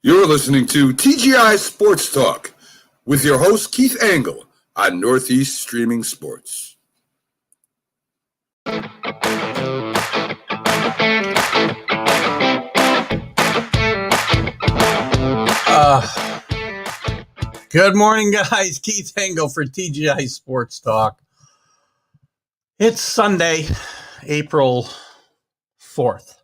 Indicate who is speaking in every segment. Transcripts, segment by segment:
Speaker 1: You're listening to TGI Sports Talk with your host, Keith Angle, on Northeast Streaming Sports.
Speaker 2: Good morning, guys. Keith Angle for TGI Sports Talk. It's Sunday, April 4th.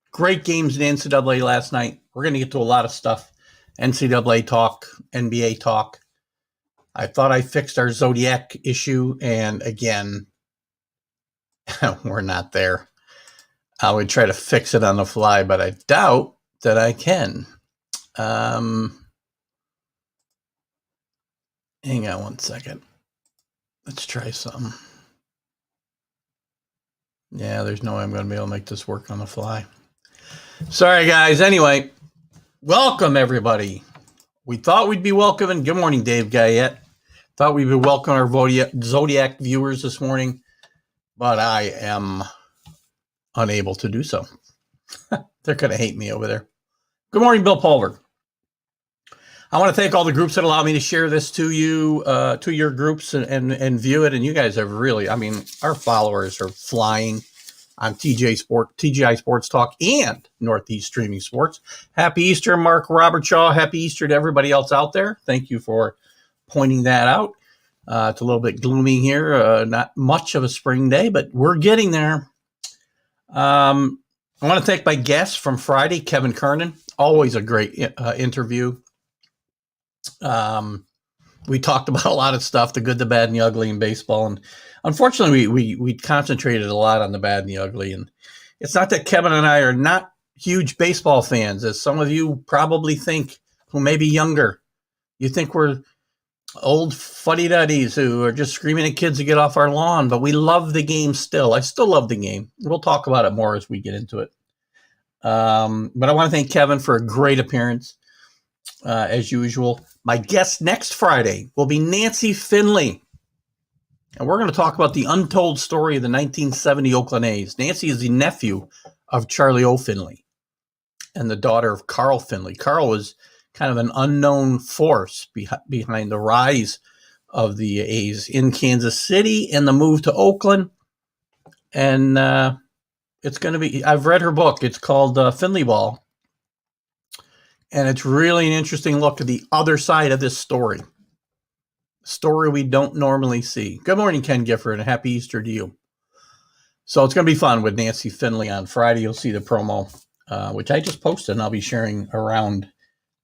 Speaker 2: Great games in NCAA last night. We're going to get to a lot of stuff. NCAA talk, NBA talk. I thought I fixed our Zodiac issue, and again, we're not there. I would try to fix it on the fly, but I doubt that I can. Hang on one second. Let's try something. Yeah, there's no way I'm going to be able to make this work on the fly. Sorry, guys. Anyway, welcome, everybody. We thought we'd be welcoming. Good morning, Dave Guyette. Thought we'd be welcoming our Zodiac viewers this morning, but I am unable to do so. They're going to hate me over there. Good morning, Bill Pulver. I want to thank all the groups that allow me to share this to you, to your groups and view it. And you guys have really, our followers are flying on TGI Sports Talk and Northeast Streaming Sports. Happy Easter, Mark Robert Shaw. Happy Easter to everybody else out there. Thank you for pointing that out. It's a little bit gloomy here. Not much of a spring day, but we're getting there. I want to thank my guest from Friday, Kevin Kernan. Always a great interview. We talked about a lot of stuff, the good, the bad, and the ugly in baseball. And unfortunately, we concentrated a lot on the bad and the ugly. And it's not that Kevin and I are not huge baseball fans, as some of you probably think, who may be younger. You think we're old fuddy-duddies who are just screaming at kids to get off our lawn, but we love the game still. I still love the game. We'll talk about it more as we get into it. But I want to thank Kevin for a great appearance, as usual. My guest next Friday will be Nancy Finley. And we're going to talk about the untold story of the 1970 Oakland A's. Nancy is the nephew of Charlie O. Finley and the daughter of Carl Finley. Carl was kind of an unknown force behind the rise of the A's in Kansas City and the move to Oakland. And it's going to be, I've read her book. It's called Finley Ball. And it's really an interesting look at the other side of this story. Story we don't normally see. Good morning, Ken Gifford, and happy Easter to you. So it's going to be fun with Nancy Finley on Friday. You'll see the promo, which I just posted, and I'll be sharing around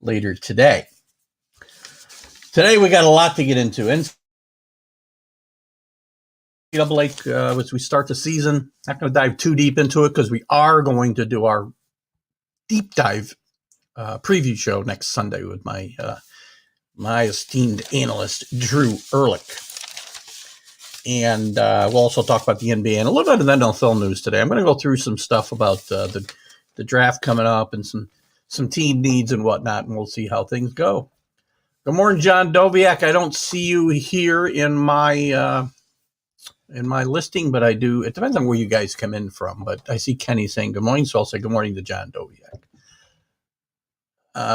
Speaker 2: later today. Today we got a lot to get into. NCAA, as we start the season, not going to dive too deep into it because we are going to do our deep dive preview show next Sunday with my esteemed analyst, Drew Ehrlich. And we'll also talk about the NBA and a little bit of NFL news today. I'm going to go through some stuff about the draft coming up and some team needs and whatnot, and we'll see how things go. Good morning, John Doviak. I don't see you here in my listing, but I do. It depends on where you guys come in from, but I see Kenny saying good morning, so I'll say good morning to John Doviak.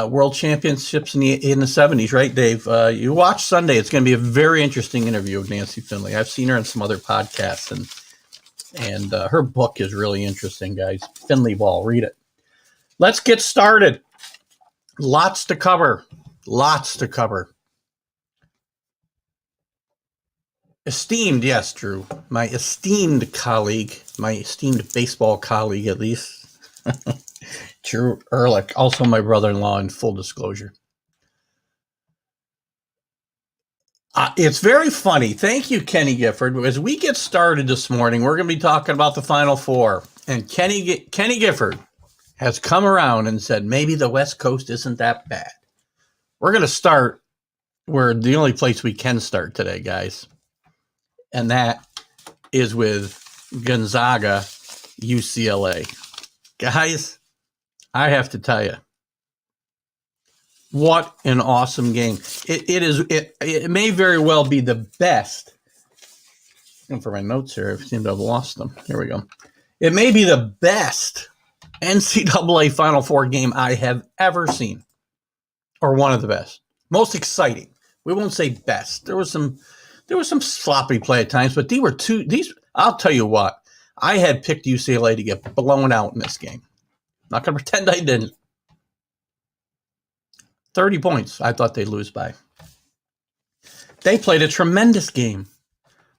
Speaker 2: World Championships in the 70s, right, Dave? You watch Sunday. It's going to be a very interesting interview with Nancy Finley. I've seen her on some other podcasts, and her book is really interesting, guys. Finley Ball, read it. Let's get started. Lots to cover. Esteemed, yes, Drew. My esteemed colleague, my esteemed baseball colleague, at least. Drew Ehrlich, also my brother-in-law, in full disclosure. It's very funny. Thank you, Kenny Gifford. As we get started this morning, we're going to be talking about the Final Four. And Kenny Gifford has come around and said, maybe the West Coast isn't that bad. We're going to start where the only place we can start today, guys. And that is with Gonzaga, UCLA. Guys, I have to tell you, what an awesome game. It may very well be the best. And for my notes here, I seem to have lost them. Here we go. It may be the best NCAA Final Four game I have ever seen, or one of the best, most exciting. We won't say best. There was some sloppy play at times, but these. I'll tell you what, I had picked UCLA to get blown out in this game. Not going to pretend I didn't. 30 points. I thought they'd lose by. They played a tremendous game.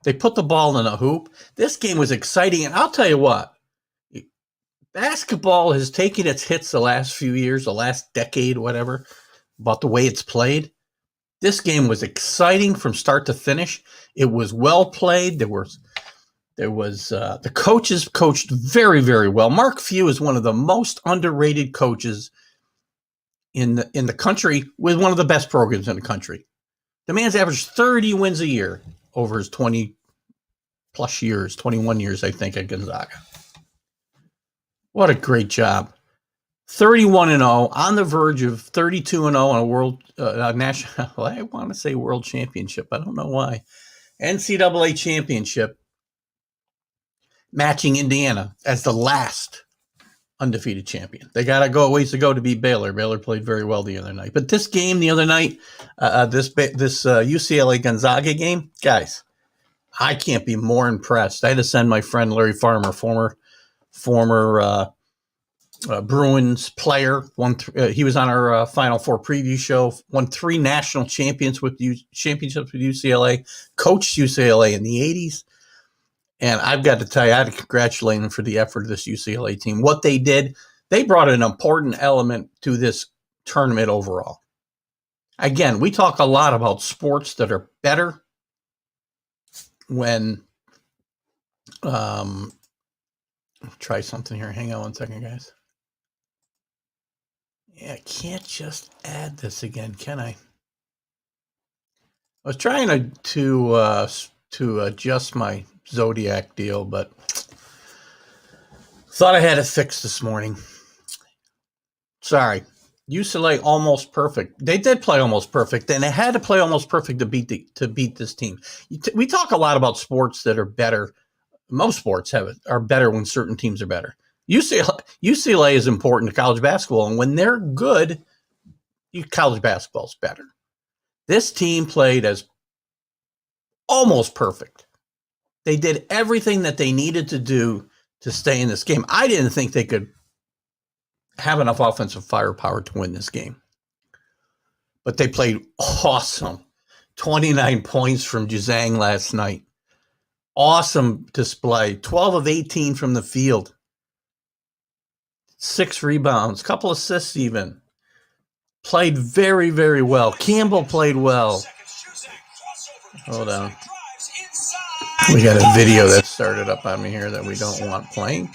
Speaker 2: They put the ball in a hoop. This game was exciting, and I'll tell you what. Basketball has taken its hits the last few years, the last decade, whatever, about the way it's played. This game was exciting from start to finish. It was well played. There was the coaches coached very, very well. Mark Few is one of the most underrated coaches in the country, with one of the best programs in the country. The man's averaged 30 wins a year over his 20 plus years, 21 years, I think, at Gonzaga. What a great job. 31-0, on the verge of 32-0 on a world national, I want to say world championship. I don't know why. NCAA championship, matching Indiana as the last undefeated champion. They got to go a ways to go to beat Baylor. Baylor played very well the other night. But this game the other night, this UCLA Gonzaga game, guys, I can't be more impressed. I had to send my friend Larry Farmer, former Bruins player. He was on our Final Four preview show. Won 3 national championships with UCLA. Coached UCLA in the 80s. And I've got to tell you, I had to congratulate him for the effort of this UCLA team. What they did, they brought an important element to this tournament overall. Again, we talk a lot about sports that are better when try something here. Hang on one second, guys. Yeah, I can't just add this again, can I? I was trying to adjust my Zodiac deal, but thought I had it fixed this morning. Sorry. UCLA almost perfect. They did play almost perfect, and they had to play almost perfect to beat this team. We talk a lot about sports that are better. Most sports are better when certain teams are better. UCLA is important to college basketball, and when they're good, college basketball is better. This team played as almost perfect. They did everything that they needed to do to stay in this game. I didn't think they could have enough offensive firepower to win this game. But they played awesome. 29 points from Juzang last night. Awesome display. 12 of 18 from the field. 6 rebounds, couple assists even. Played very, very well. Campbell played well. Hold on. We got a video that started up on me here that we don't want playing.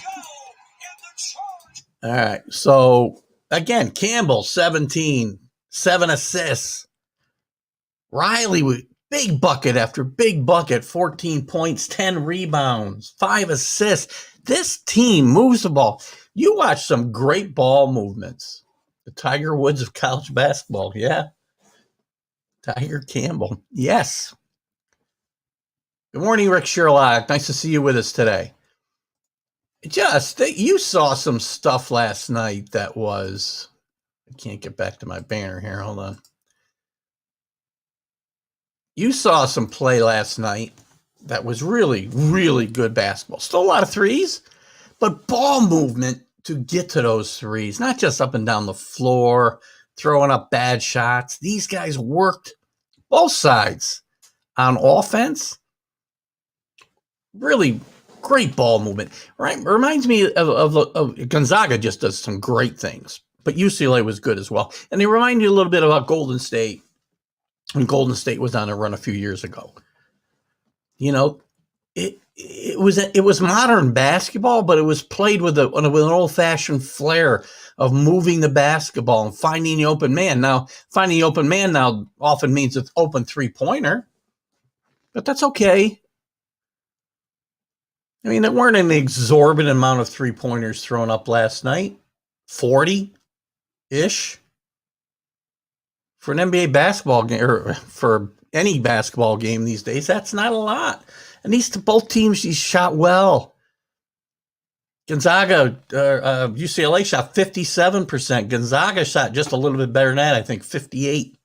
Speaker 2: All right. So, again, Campbell, 17, 7 assists. Riley with big bucket after big bucket, 14 points, 10 rebounds, 5 assists. This team moves the ball. You watch some great ball movements. The Tiger Woods of college basketball. Yeah. Tiger Campbell. Yes. Good morning, Rick Sherlock. Nice to see you with us today. You saw some stuff last night that was, I can't get back to my banner here. Hold on. You saw some play last night that was really, really good basketball. Still a lot of threes, but ball movement to get to those threes, not just up and down the floor, throwing up bad shots. These guys worked both sides on offense. Really great ball movement. Right? Reminds me of Gonzaga just does some great things, but UCLA was good as well. And they remind you a little bit about Golden State when Golden State was on a run a few years ago. You know, it was modern basketball, but it was played with an old-fashioned flair of moving the basketball and finding the open man. Now, finding the open man now often means it's open three-pointer, but that's okay. I mean, there weren't an exorbitant amount of three-pointers thrown up last night. 40-ish. For an NBA basketball game, or for any basketball game these days, that's not a lot. And both teams shot well. Gonzaga, UCLA shot 57%. Gonzaga shot just a little bit better than that, I think 58.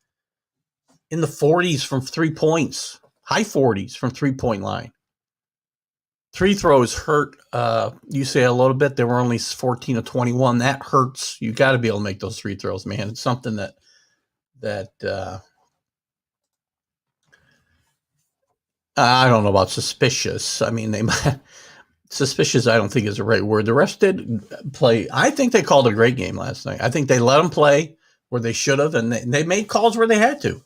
Speaker 2: In the 40s from 3 points, high 40s from 3-point line. Free throws hurt UCLA a little bit. They were only 14 of 21. That hurts. You got to be able to make those free throws, man. It's something that I don't know about suspicious. I mean, suspicious, I don't think is the right word. The refs did play. I think they called a great game last night. I think they let them play where they should have, and they made calls where they had to.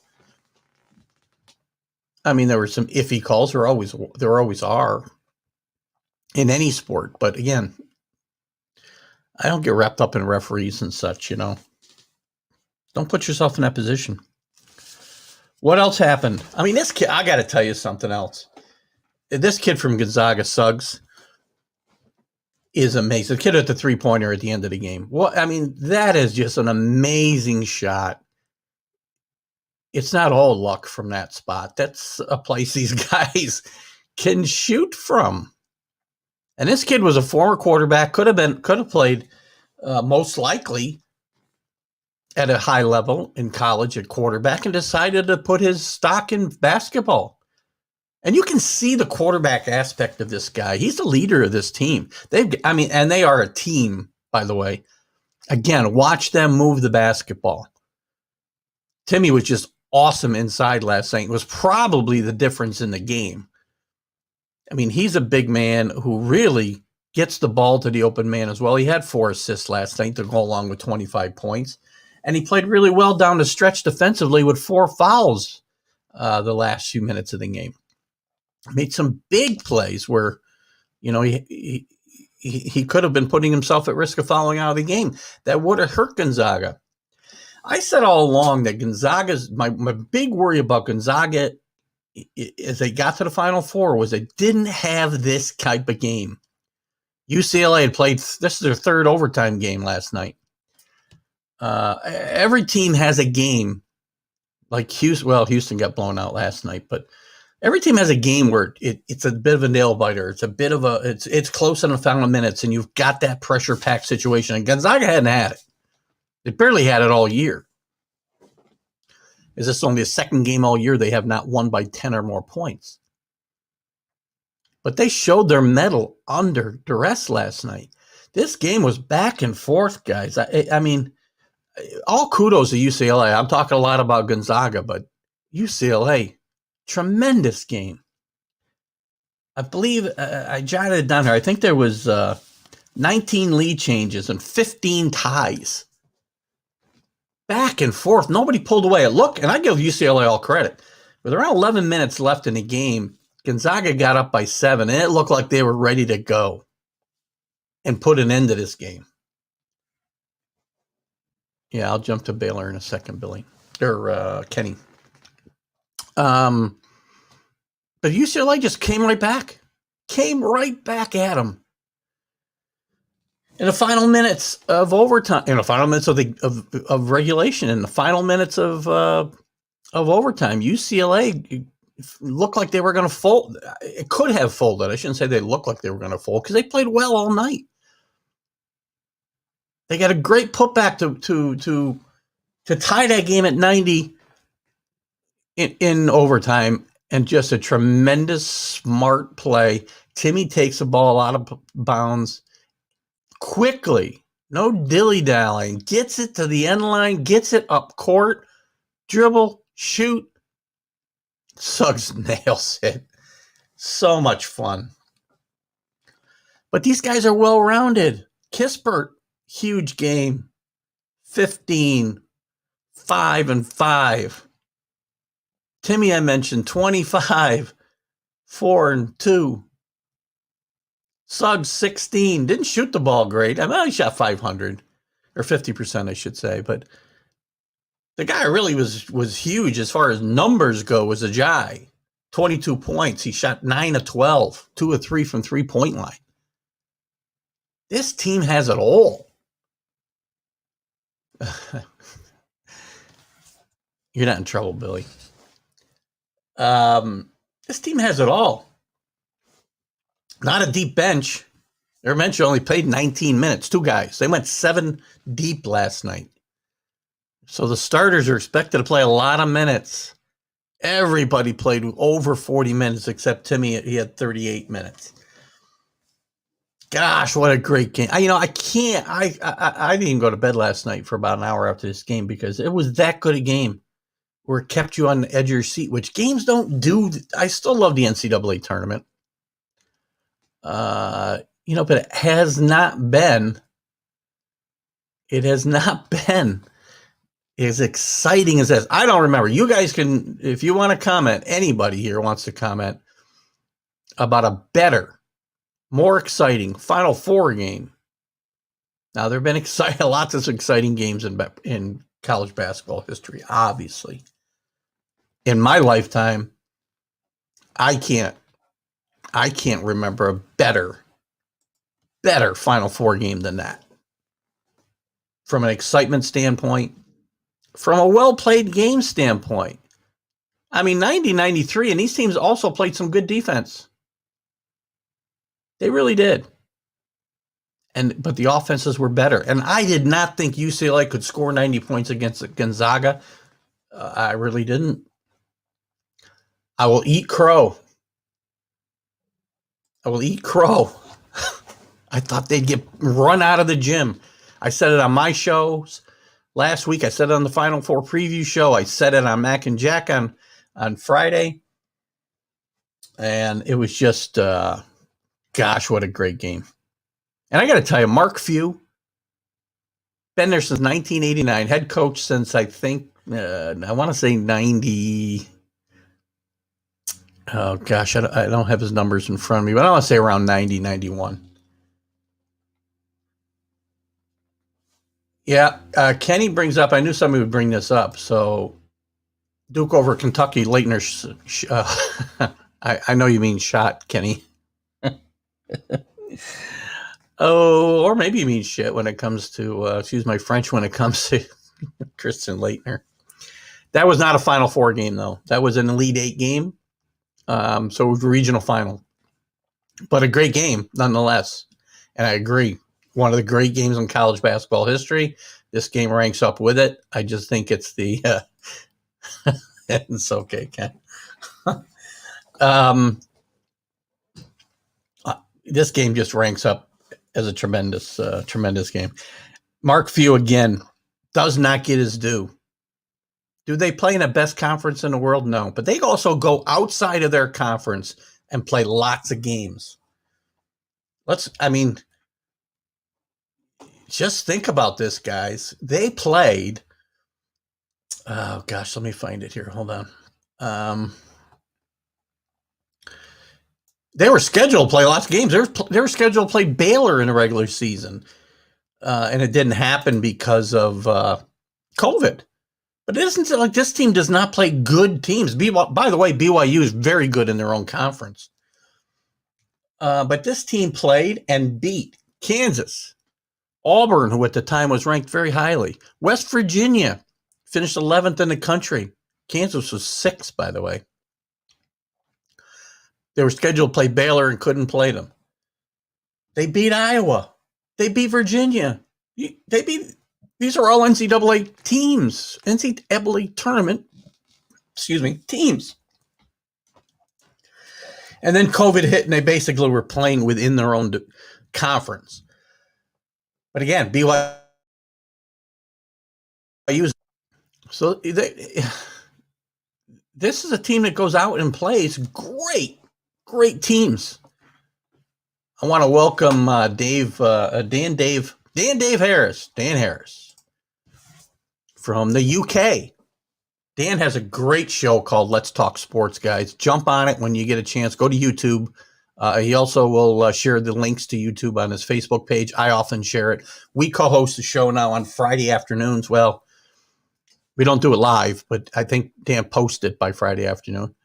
Speaker 2: I mean, there were some iffy calls. There always are in any sport. But again, I don't get wrapped up in referees and such, you know. Don't put yourself in that position. What else happened? I mean, this kid, I got to tell you something else. This kid from Gonzaga, Suggs, is amazing. The kid at the three-pointer at the end of the game. Well, I mean, that is just an amazing shot. It's not all luck from that spot. That's a place these guys can shoot from. And this kid was a former quarterback, could have played most likely at a high level in college at quarterback, and decided to put his stock in basketball. And you can see the quarterback aspect of this guy. He's the leader of this team. And they are a team, by the way. Again, watch them move the basketball. Timmy was just awesome inside last night. It was probably the difference in the game. I mean, he's a big man who really gets the ball to the open man as well. He had 4 assists last night to go along with 25 points. And he played really well down the stretch defensively with 4 fouls the last few minutes of the game. Made some big plays where, you know, he could have been putting himself at risk of fouling out of the game. That would have hurt Gonzaga. I said all along that Gonzaga's my big worry about Gonzaga as they got to the Final Four was they didn't have this type of game. UCLA had played, this is their 3rd overtime game last night. Every team has a game like Houston got blown out last night, but every team has a game where it's a bit of a nail biter. It's a bit of it's close in the final minutes, and you've got that pressure packed situation. And Gonzaga hadn't had it. They barely had it all year. Is this only the 2nd game all year they have not won by 10 or more points? But they showed their mettle under duress last night. This game was back and forth, guys. I mean, all kudos to UCLA. I'm talking a lot about Gonzaga, but UCLA, tremendous game. I believe I jotted it down here. I think there was 19 lead changes and 15 ties. Back and forth. Nobody pulled away. Look, and I give UCLA all credit. With around 11 minutes left in the game, Gonzaga got up by 7, and it looked like they were ready to go and put an end to this game. Yeah, I'll jump to Baylor in a second, Billy. Or Kenny. But UCLA just came right back. Came right back at them. In the final minutes of overtime, in the final minutes of regulation, in the final minutes of overtime, UCLA looked like they were going to fold. It could have folded. I shouldn't say they looked like they were going to fold because they played well all night. They got a great putback to tie that game at 90 in overtime, and just a tremendous smart play. Timmy takes the ball out of bounds quickly, no dilly-dallying, gets it to the end line, gets it up court, dribble, shoot. Suggs nails it. So much fun. But these guys are well-rounded. Kispert, huge game. 15, 5 and 5. Timmy, I mentioned 25, 4 and 2. Suggs 16, didn't shoot the ball great. I mean, he shot 500 or 50%, I should say. But the guy really was huge as far as numbers go. Was Ajay, 22 points. He shot 9 of 12, 2 of 3 from 3-point line. This team has it all. You're not in trouble, Billy. This team has it all. Not a deep bench. Their bench only played 19 minutes, 2 guys. They went 7 deep last night. So the starters are expected to play a lot of minutes. Everybody played over 40 minutes except Timmy. He had 38 minutes. Gosh, what a great game. I didn't even go to bed last night for about an hour after this game because it was that good a game where it kept you on the edge of your seat, which games don't do. I still love the NCAA tournament. But it has not been as exciting as this. I don't remember. You guys can, if you want to comment, anybody here wants to comment about a better, more exciting Final Four game. Now, there have been lots of exciting games in college basketball history, obviously. In my lifetime, I can't remember a better Final Four game than that. From an excitement standpoint, from a well-played game standpoint. I mean, 90-93, and these teams also played some good defense. They really did. But the offenses were better. And I did not think UCLA could score 90 points against Gonzaga. I really didn't. I will eat crow. I thought they'd get run out of the gym. I said it on my shows last week. I said it on the Final Four preview show. I said it on Mac and Jack on Friday. And it was just, gosh, what a great game. And I got to tell you, Mark Few, been there since 1989, head coach since I think, I want to say 90. Oh, gosh, I don't have his numbers in front of me, but I want to say around 90, 91. Yeah, Kenny brings up, I knew somebody would bring this up, so Duke over Kentucky, Leitner, I know you mean shot, Kenny. Oh, or maybe you mean shit when it comes to, excuse my French, when it comes to Christian Leitner. That was not a Final Four game, though. That was an Elite Eight game, so it was a regional final. But a great game, nonetheless. And I agree. One of the great games in college basketball history. This game ranks up with it. I just think it's the it's okay, Ken. This game just ranks up as a tremendous game. Mark Few, again, does not get his due. Do they play in the best conference in the world? No. But they also go outside of their conference and play lots of games. Just think about this, guys. They played, oh gosh, let me find it here. Hold on. They were scheduled to play lots of games. They were scheduled to play Baylor in the regular season. And it didn't happen because of COVID. But it isn't like this team does not play good teams. By the way, BYU is very good in their own conference. But this team played and beat Kansas, Auburn, who at the time was ranked very highly. West Virginia finished 11th in the country. Kansas was 6th, by the way. They were scheduled to play Baylor and couldn't play them. They beat Iowa. They beat Virginia. These are all NCAA teams, NCAA tournament, teams. And then COVID hit and they basically were playing within their own conference. But again, BYU. So this is a team that goes out and plays great teams. I want to welcome Dan Harris from the UK. Dan has a great show called Let's Talk Sports, guys. Jump on it when you get a chance. Go to YouTube. He also will share the links to YouTube on his Facebook page. I often share it. We co-host the show now on Friday afternoons. Well, we don't do it live, but I think Dan posts it by Friday afternoon.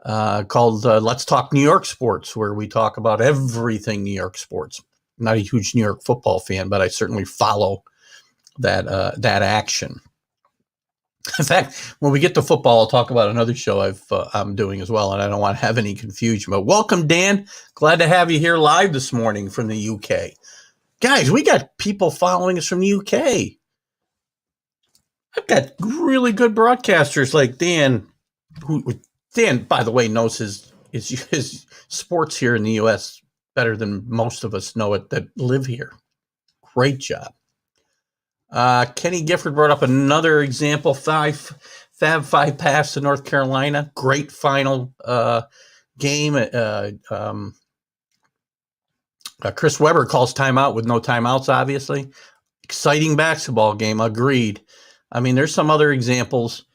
Speaker 2: Called Let's Talk New York Sports, where we talk about everything New York sports. I'm not a huge New York football fan, but I certainly follow that action. In fact, when we get to football, I'll talk about another show I'm doing as well, and I don't want to have any confusion. But welcome, Dan. Glad to have you here live this morning from the UK. Guys, we got people following us from the UK. I've got really good broadcasters like Dan, Dan, by the way, knows his sports here in the U.S. better than most of us know it that live here. Great job. Kenny Gifford brought up another example, Fab 5 pass to North Carolina. Great final game. Chris Webber calls timeout with no timeouts, obviously. Exciting basketball game, agreed. I mean, there's some other examples.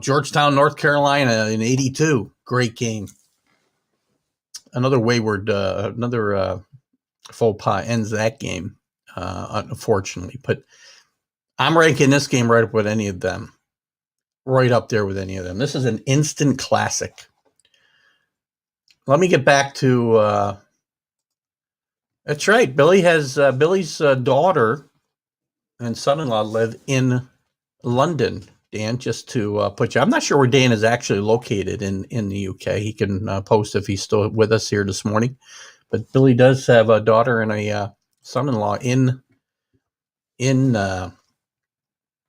Speaker 2: Georgetown, North Carolina in '82, great game. Another faux pas ends that game, unfortunately. But I'm ranking this game right up with any of them. Right up there with any of them. This is an instant classic. Let me get back to... that's right. Billy's daughter and son-in-law live in London, Dan, just to put you... I'm not sure where Dan is actually located in the UK. He can post if he's still with us here this morning. But Billy does have a daughter and a son-in-law in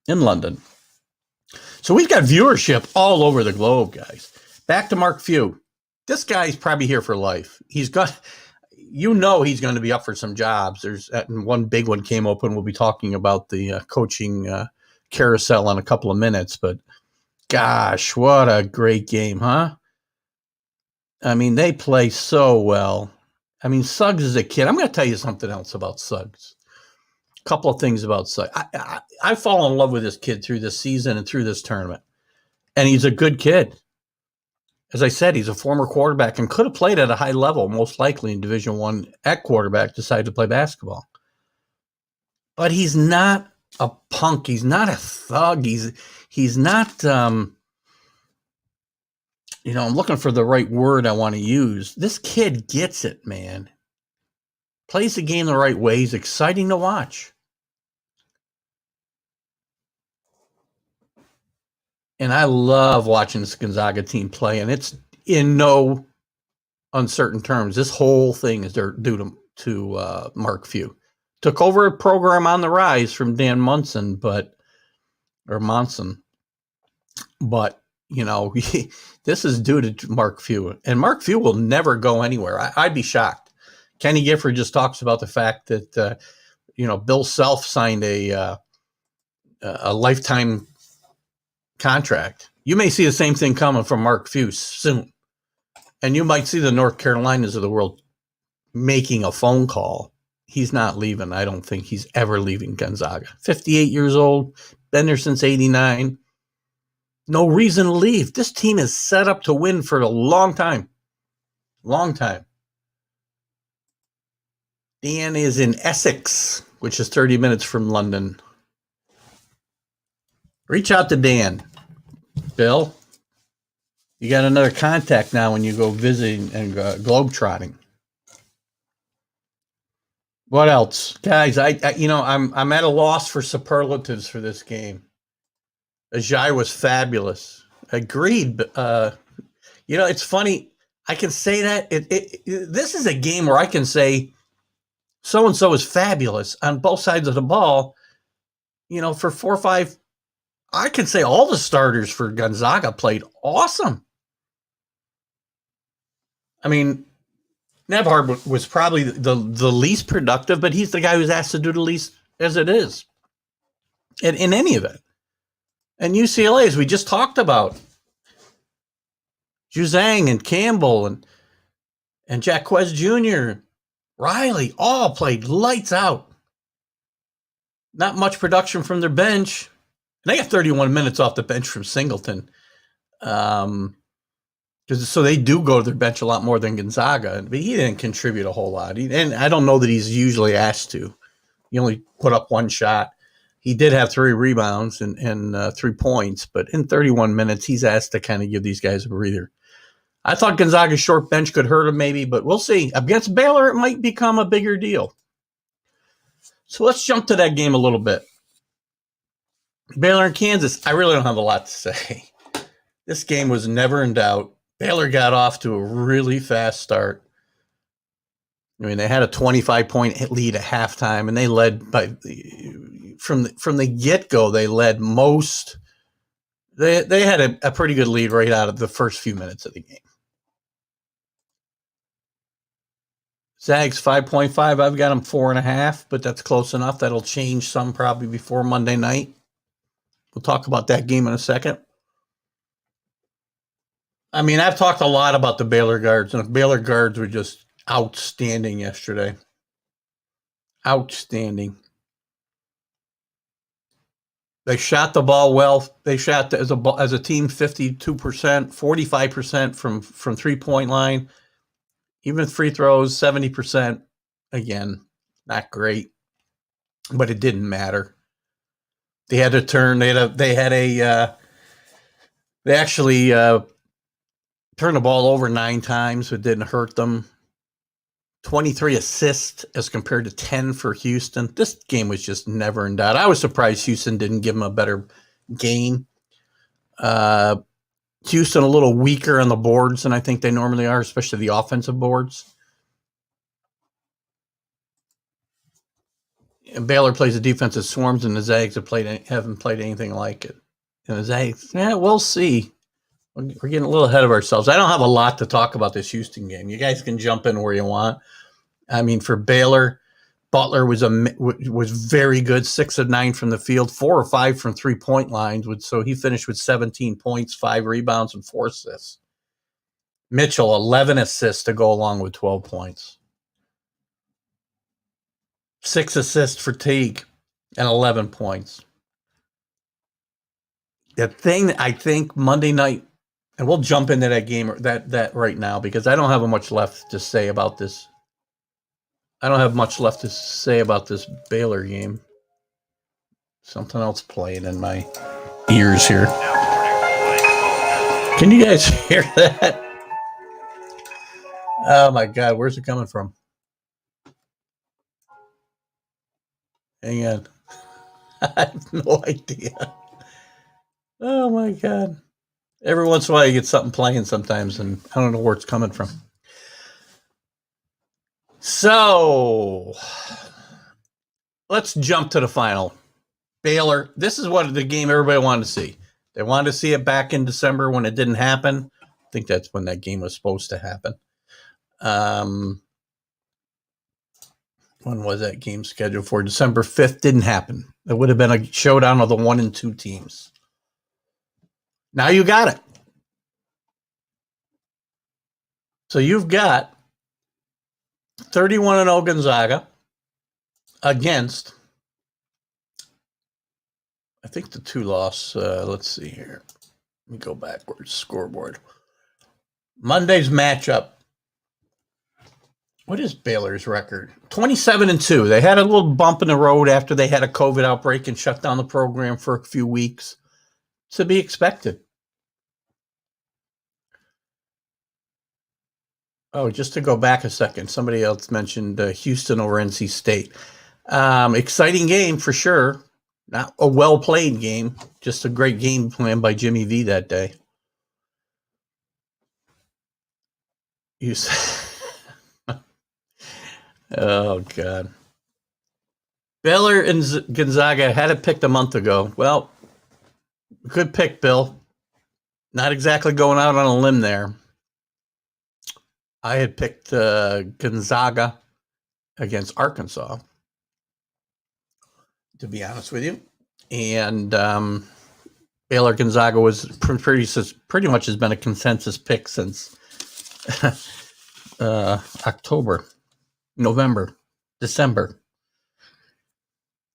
Speaker 2: London. So we've got viewership all over the globe, guys. Back to Mark Few. This guy's probably here for life. He's going to be up for some jobs. And one big one came open. We'll be talking about the coaching carousel in a couple of minutes. But gosh, what a great game, huh? I mean, they play so well. I mean, Suggs is a kid. I'm going to tell you something else about Suggs. A couple of things about Suggs. I fall in love with this kid through this season and through this tournament. And he's a good kid. As I said, he's a former quarterback and could have played at a high level, most likely in Division I at quarterback, decided to play basketball. But he's not a punk. He's not a thug. He's not, I'm looking for the right word I want to use. This kid gets it, man. Plays the game the right way. He's exciting to watch. And I love watching this Gonzaga team play, and it's in no uncertain terms. This whole thing is due to Mark Few. Took over a program on the rise from Dan Monson, but this is due to Mark Few, and Mark Few will never go anywhere. I'd be shocked. Kenny Gifford just talks about the fact that Bill Self signed a lifetime contract. You may see the same thing coming from Mark Few soon. And you might see the North Carolinas of the world making a phone call. He's not leaving. I don't think he's ever leaving Gonzaga. 58 years old, been there since 89. No reason to leave. This team is set up to win for a long time. Long time. Dan is in Essex, which is 30 minutes from London. Reach out to Dan. Bill, you got another contact now when you go visiting and globetrotting. What else, guys? I'm at a loss for superlatives for this game. Ajay was fabulous. Agreed. But, it's funny. I can say that this is a game where I can say so and so is fabulous on both sides of the ball. For 4 or 5. I can say all the starters for Gonzaga played awesome. I mean, Nembhard was probably the least productive, but he's the guy who's asked to do the least as it is in any event. And UCLA, as we just talked about, Juzang and Campbell and Jacquez Jr., Riley, all played lights out. Not much production from their bench. And they got 31 minutes off the bench from Singleton. So they do go to their bench a lot more than Gonzaga. But he didn't contribute a whole lot. And I don't know that he's usually asked to. He only put up one shot. He did have 3 rebounds and 3 points. But in 31 minutes, he's asked to kind of give these guys a breather. I thought Gonzaga's short bench could hurt him maybe, but we'll see. Against Baylor, it might become a bigger deal. So let's jump to that game a little bit. Baylor and Kansas, I really don't have a lot to say. This game was never in doubt. Baylor got off to a really fast start. I mean, they had a 25-point lead at halftime, and they led from the get-go. They led most. They had a pretty good lead right out of the first few minutes of the game. Zags 5.5. I've got them 4.5, but that's close enough. That'll change some probably before Monday night. We'll talk about that game in a second. I mean, I've talked a lot about the Baylor guards, and the Baylor guards were just outstanding yesterday. Outstanding. They shot the ball well. They shot as a team 52%, 45% from 3-point line. Even free throws 70%. Again, not great, but it didn't matter. They had to turn. They actually turned the ball over 9 times. It didn't hurt them. 23 assists as compared to 10 for Houston. This game was just never in doubt. I was surprised Houston didn't give them a better game. Houston a little weaker on the boards than I think they normally are, especially the offensive boards. And Baylor plays the defensive swarms, and the Zags haven't played anything like it. And the Zags, we'll see. We're getting a little ahead of ourselves. I don't have a lot to talk about this Houston game. You guys can jump in where you want. I mean, for Baylor, Butler was very good, 6 of 9 from the field, 4 or 5 from 3-point lines. So he finished with 17 points, 5 rebounds, and 4 assists. Mitchell, 11 assists to go along with 12 points. 6 assists for Teague and 11 points. The thing I think Monday night, and we'll jump into that game that right now because I don't have much left to say about this. I don't have much left to say about this Baylor game. Something else playing in my ears here. Can you guys hear that? Oh my God, where's it coming from? Hang on. I have no idea. Oh my God. Every once in a while you get something playing sometimes, and I don't know where it's coming from. So let's jump to the final. Baylor, this is what the game everybody wanted to see. They wanted to see it back in December when it didn't happen. I think that's when that game was supposed to happen. When was that game scheduled for? December 5th. Didn't happen. It would have been a showdown of the 1 and 2 teams. Now you got it. So you've got 31-0 Gonzaga against, I think the 2-loss, let's see here. Let me go backwards, scoreboard. Monday's matchup. What is Baylor's record? 27-2. They had a little bump in the road after they had a COVID outbreak and shut down the program for a few weeks. To be expected. Oh, just to go back a second, somebody else mentioned Houston over NC State. Exciting game for sure. Not a well-played game, just a great game plan by Jimmy V that day. Oh, God. Baylor and Gonzaga had it picked a month ago. Well, good pick, Bill. Not exactly going out on a limb there. I had picked Gonzaga against Arkansas, to be honest with you. And Baylor Gonzaga was pretty much has been a consensus pick since October, November, December.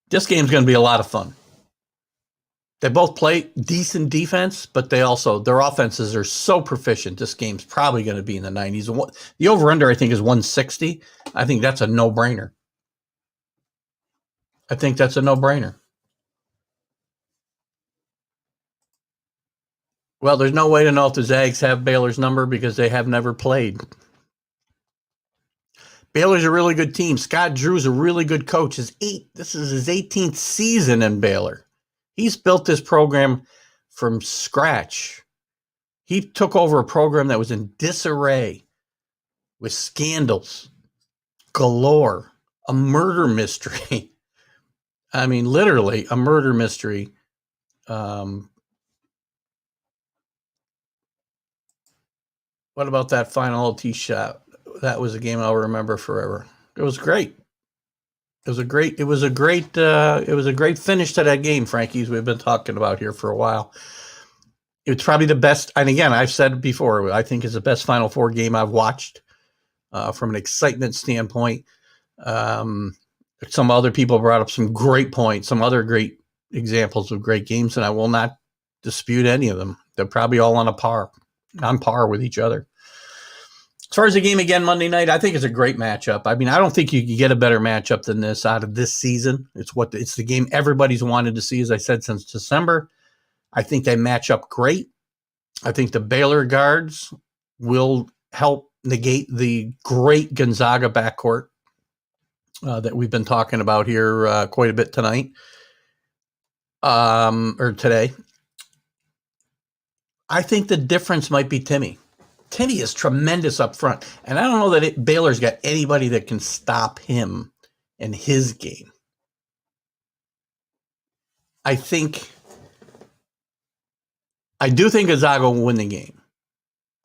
Speaker 2: This game's going to be a lot of fun. They both play decent defense, but their offenses are so proficient. This game's probably going to be in the 90s. The over-under, I think, is 160. I think that's a no-brainer. Well, there's no way to know if the Zags have Baylor's number because they have never played. Baylor's a really good team. Scott Drew's a really good coach. This is his 18th season in Baylor. He's built this program from scratch. He took over a program that was in disarray with scandals galore, a murder mystery. I mean, literally a murder mystery. What about that final tee shot? That was a game I'll remember forever. It was great. It was a great finish to that game, Frankie's we've been talking about here for a while. It's probably the best, and again, I've said it before, I think it's the best Final Four game I've watched from an excitement standpoint. Some other people brought up some great points, some other great examples of great games, and I will not dispute any of them. They're probably all on par with each other. As far as the game again Monday night, I think it's a great matchup. I mean, I don't think you can get a better matchup than this out of this season. It's the game everybody's wanted to see, as I said, since December. I think they match up great. I think the Baylor guards will help negate the great Gonzaga backcourt that we've been talking about here quite a bit tonight or today. I think the difference might be Timmy. Timmy is tremendous up front, and I don't know that Baylor's got anybody that can stop him in his game. I do think Gonzaga will win the game.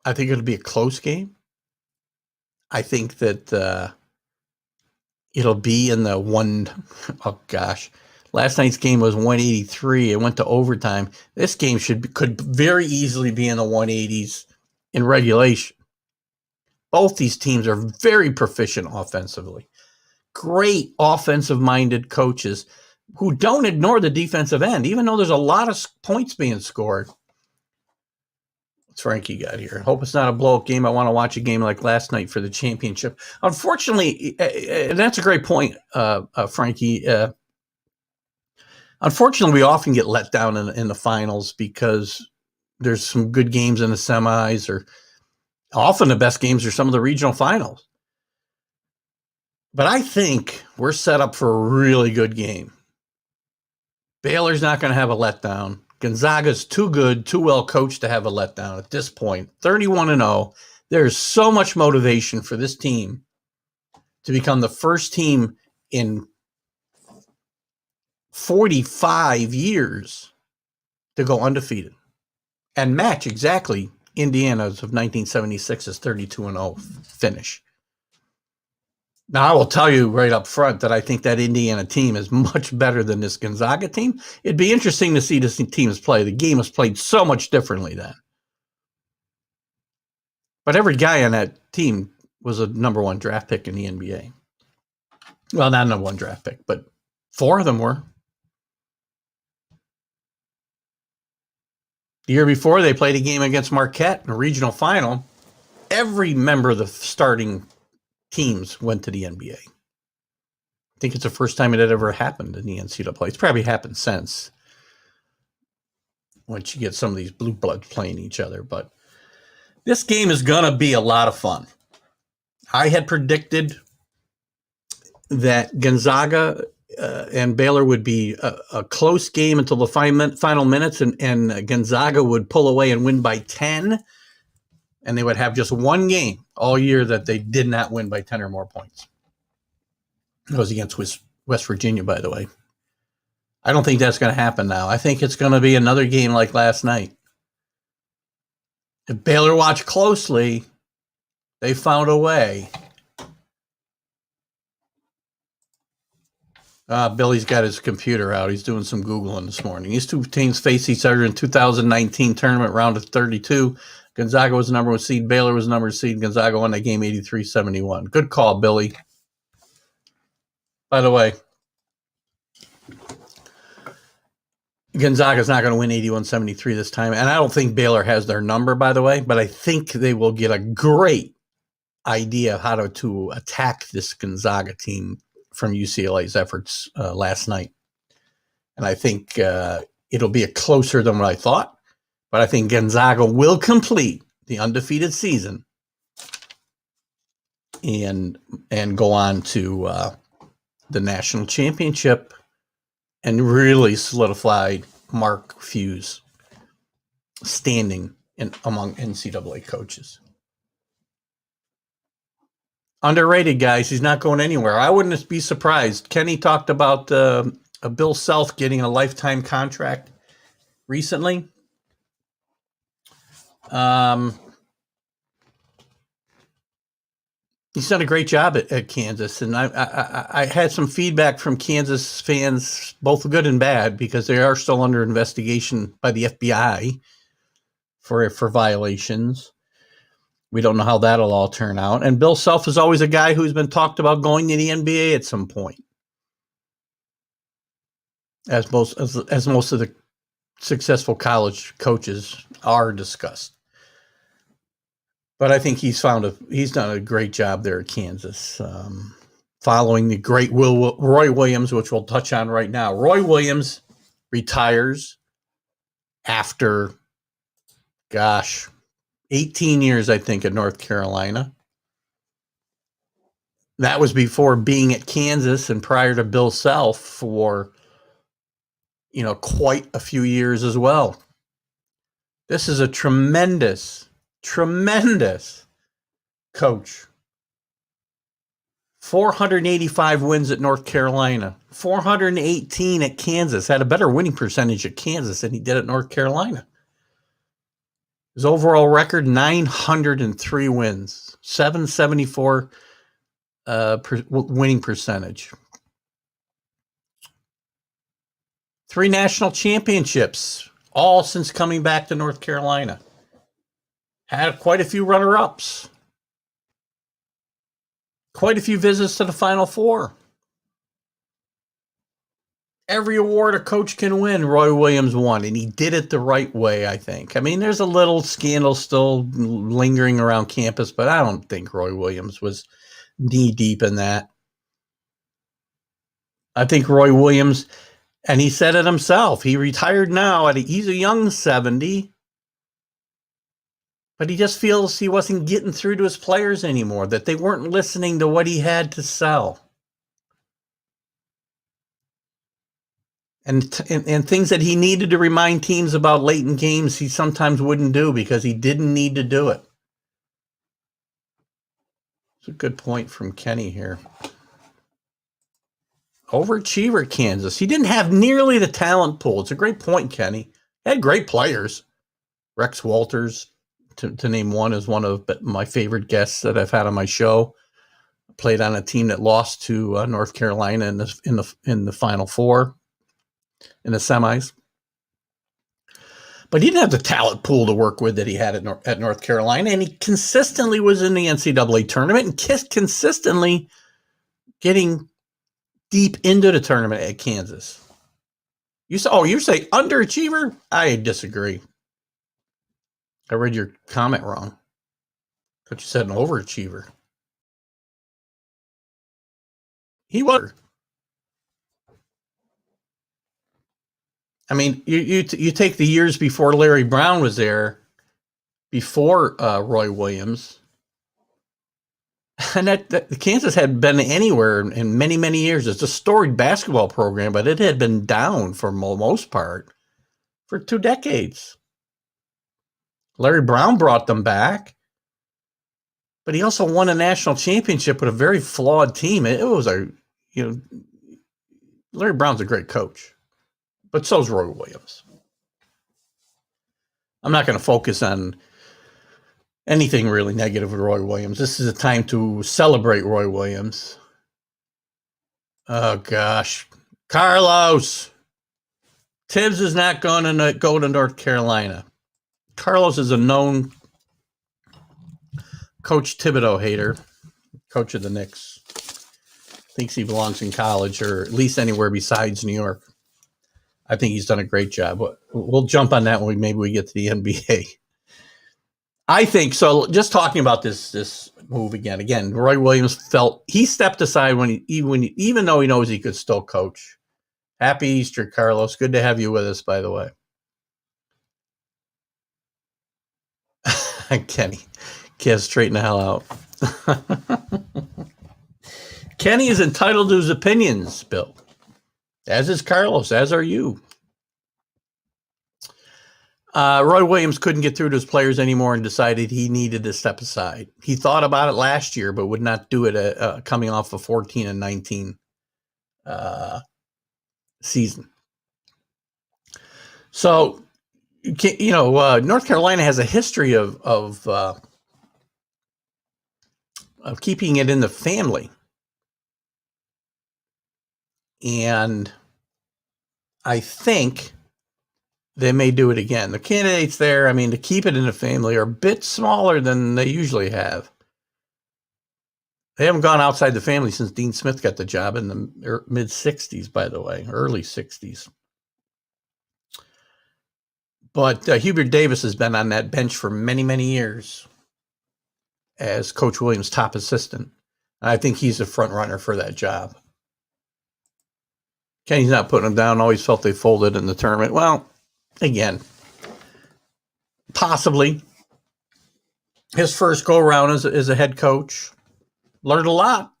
Speaker 2: I think it'll be a close game. I think that it'll be in the last night's game was 183. It went to overtime. This game could very easily be in the 180s in regulation. Both these teams are very proficient offensively. Great offensive-minded coaches who don't ignore the defensive end, even though there's a lot of points being scored. What's Frankie got here? I hope it's not a blow-up game. I want to watch a game like last night for the championship. Unfortunately, and that's a great point, Frankie. Unfortunately, we often get let down in the finals because there's some good games in the semis, or often the best games are some of the regional finals. But I think we're set up for a really good game. Baylor's not going to have a letdown. Gonzaga's too good, too well coached to have a letdown at this point. 31-0. There's so much motivation for this team to become the first team in 45 years to go undefeated and match exactly Indiana's of 1976's 32-0 finish. Now, I will tell you right up front that I think that Indiana team is much better than this Gonzaga team. It'd be interesting to see this teams play. The game was played so much differently then. But every guy on that team was a number one draft pick in the NBA. Well, not number one draft pick, but 4 of them were. The year before, they played a game against Marquette in a regional final. Every member of the starting teams went to the NBA. I think it's the first time it had ever happened in the NCAA. It's probably happened since, once you get some of these blue bloods playing each other. But this game is going to be a lot of fun. I had predicted that Gonzaga and Baylor would be a close game until the final minutes, and Gonzaga would pull away and win by 10, and they would have just one game all year that they did not win by 10 or more points. It was against West Virginia, by the way. I don't think that's going to happen now. I think it's going to be another game like last night. If Baylor watched closely, they found a way. Billy's got his computer out. He's doing some Googling this morning. These two teams faced each other in 2019 tournament round of 32. Gonzaga was the number one seed. Baylor was the number one seed. Gonzaga won that game 83-71. Good call, Billy. By the way, Gonzaga's not going to win 81-73 this time. And I don't think Baylor has their number, by the way, but I think they will get a great idea of how to attack this Gonzaga team from UCLA's efforts last night. And I think it'll be closer than what I thought, but I think Gonzaga will complete the undefeated season and go on to the national championship and really solidify Mark Few's standing among NCAA coaches. Underrated, guys. He's not going anywhere. I wouldn't be surprised. Kenny talked about Bill Self getting a lifetime contract recently. He's done a great job at Kansas, and I had some feedback from Kansas fans, both good and bad, because they are still under investigation by the FBI for violations. We don't know how that'll all turn out. And Bill Self is always a guy who's been talked about going to the NBA at some point, as most of the successful college coaches are discussed. But I think he's done a great job there at Kansas, following the great Roy Williams, which we'll touch on right now. Roy Williams retires after, 18 years, I think, at North Carolina. That was before being at Kansas and prior to Bill Self for, quite a few years as well. This is a tremendous coach. 485 wins at North Carolina, 418 at Kansas. Had a better winning percentage at Kansas than he did at North Carolina. His overall record, 903 wins, 774 winning percentage. 3 national championships, all since coming back to North Carolina. Had quite a few runner-ups. Quite a few visits to the Final Four. Every award a coach can win, Roy Williams won, and he did it the right way, I think. I mean, there's a little scandal still lingering around campus, but I don't think Roy Williams was knee-deep in that. I think Roy Williams, and he said it himself, he retired now, he's a young 70, but he just feels he wasn't getting through to his players anymore, that they weren't listening to what he had to sell. And things that he needed to remind teams about late in games, he sometimes wouldn't do because he didn't need to do it. It's a good point from Kenny here. Overachiever, Kansas. He didn't have nearly the talent pool. It's a great point, Kenny. He had great players. Rex Walters, to name one, is one of my favorite guests that I've had on my show. Played on a team that lost to North Carolina in the Final Four, in the semis. But he didn't have the talent pool to work with that he had at North Carolina, and he consistently was in the NCAA tournament and consistently getting deep into the tournament at Kansas. You say underachiever? I disagree. I read your comment wrong. But you said an overachiever. He was. I mean, you take the years before Larry Brown was there, before Roy Williams, and that Kansas had been anywhere in many, many years. It's a storied basketball program, but it had been down for the most part for 2 decades. Larry Brown brought them back, but he also won a national championship with a very flawed team. It was Larry Brown's a great coach, but so's Roy Williams. I'm not going to focus on anything really negative with Roy Williams. This is a time to celebrate Roy Williams. Oh, gosh. Carlos. Tibbs is not going to go to North Carolina. Carlos is a known Coach Thibodeau hater, coach of the Knicks. Thinks he belongs in college or at least anywhere besides New York. I think he's done a great job. We'll jump on that when maybe we get to the NBA. I think so. Just talking about this move again. Roy Williams felt he stepped aside even though he knows he could still coach. Happy Easter, Carlos. Good to have you with us, by the way. Kenny can't straighten the hell out. Kenny is entitled to his opinions, Bill. As is Carlos. As are you. Roy Williams couldn't get through to his players anymore and decided he needed to step aside. He thought about it last year, but would not do it coming off a 14-19 season. So, North Carolina has a history of keeping it in the family. And I think they may do it again. The candidates there, to keep it in the family, are a bit smaller than they usually have. They haven't gone outside the family since Dean Smith got the job in the mid-'60s, by the way, early 60s. But Hubert Davis has been on that bench for many, many years as Coach Williams' top assistant. And I think he's a front runner for that job. Kenny's not putting them down. Always felt they folded in the tournament. Well, again, possibly his first go-around as a head coach. Learned a lot,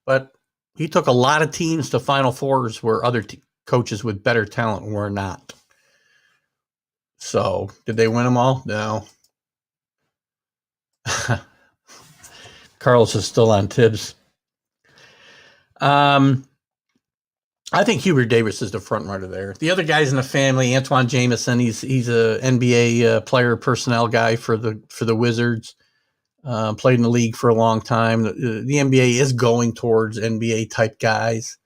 Speaker 2: but he took a lot of teams to Final Fours where other coaches with better talent were not. So, did they win them all? No. Carlos is still on Tibbs. I think Hubert Davis is the front runner there. The other guys in the family, Antoine Jameson, he's a NBA player personnel guy for the Wizards. Played in the league for a long time. The NBA is going towards NBA type guys.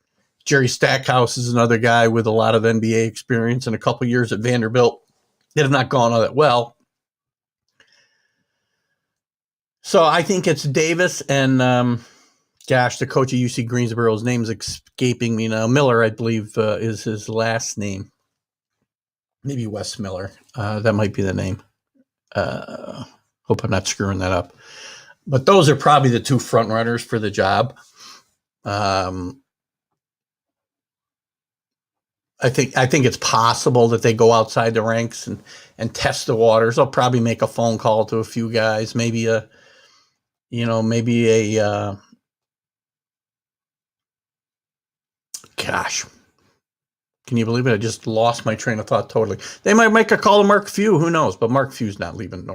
Speaker 2: Jerry Stackhouse is another guy with a lot of NBA experience and a couple years at Vanderbilt. It has not gone all that well. So I think it's Davis and, the coach of UC Greensboro, his name's escaping me now. Miller, I believe, is his last name. Maybe Wes Miller. That might be the name. Hope I'm not screwing that up. But those are probably the two front runners for the job. I think it's possible that they go outside the ranks and test the waters. They'll probably make a phone call to a few guys, maybe a gosh, can you believe it? I just lost my train of thought totally. They might make a call to Mark Few. Who knows? But Mark Few's not leaving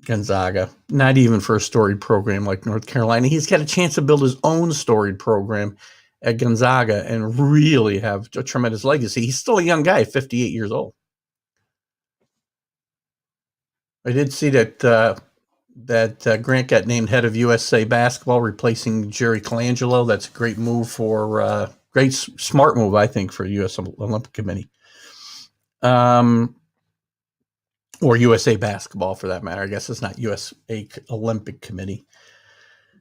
Speaker 2: Gonzaga, not even for a storied program like North Carolina. He's got a chance to build his own storied program at Gonzaga and really have a tremendous legacy. He's still a young guy, 58 years old. I did see that Grant got named head of USA basketball, replacing Jerry Colangelo. That's a great move smart move, I think, for the U.S. Olympic Committee. Or USA basketball, for that matter. I guess it's not USA Olympic Committee.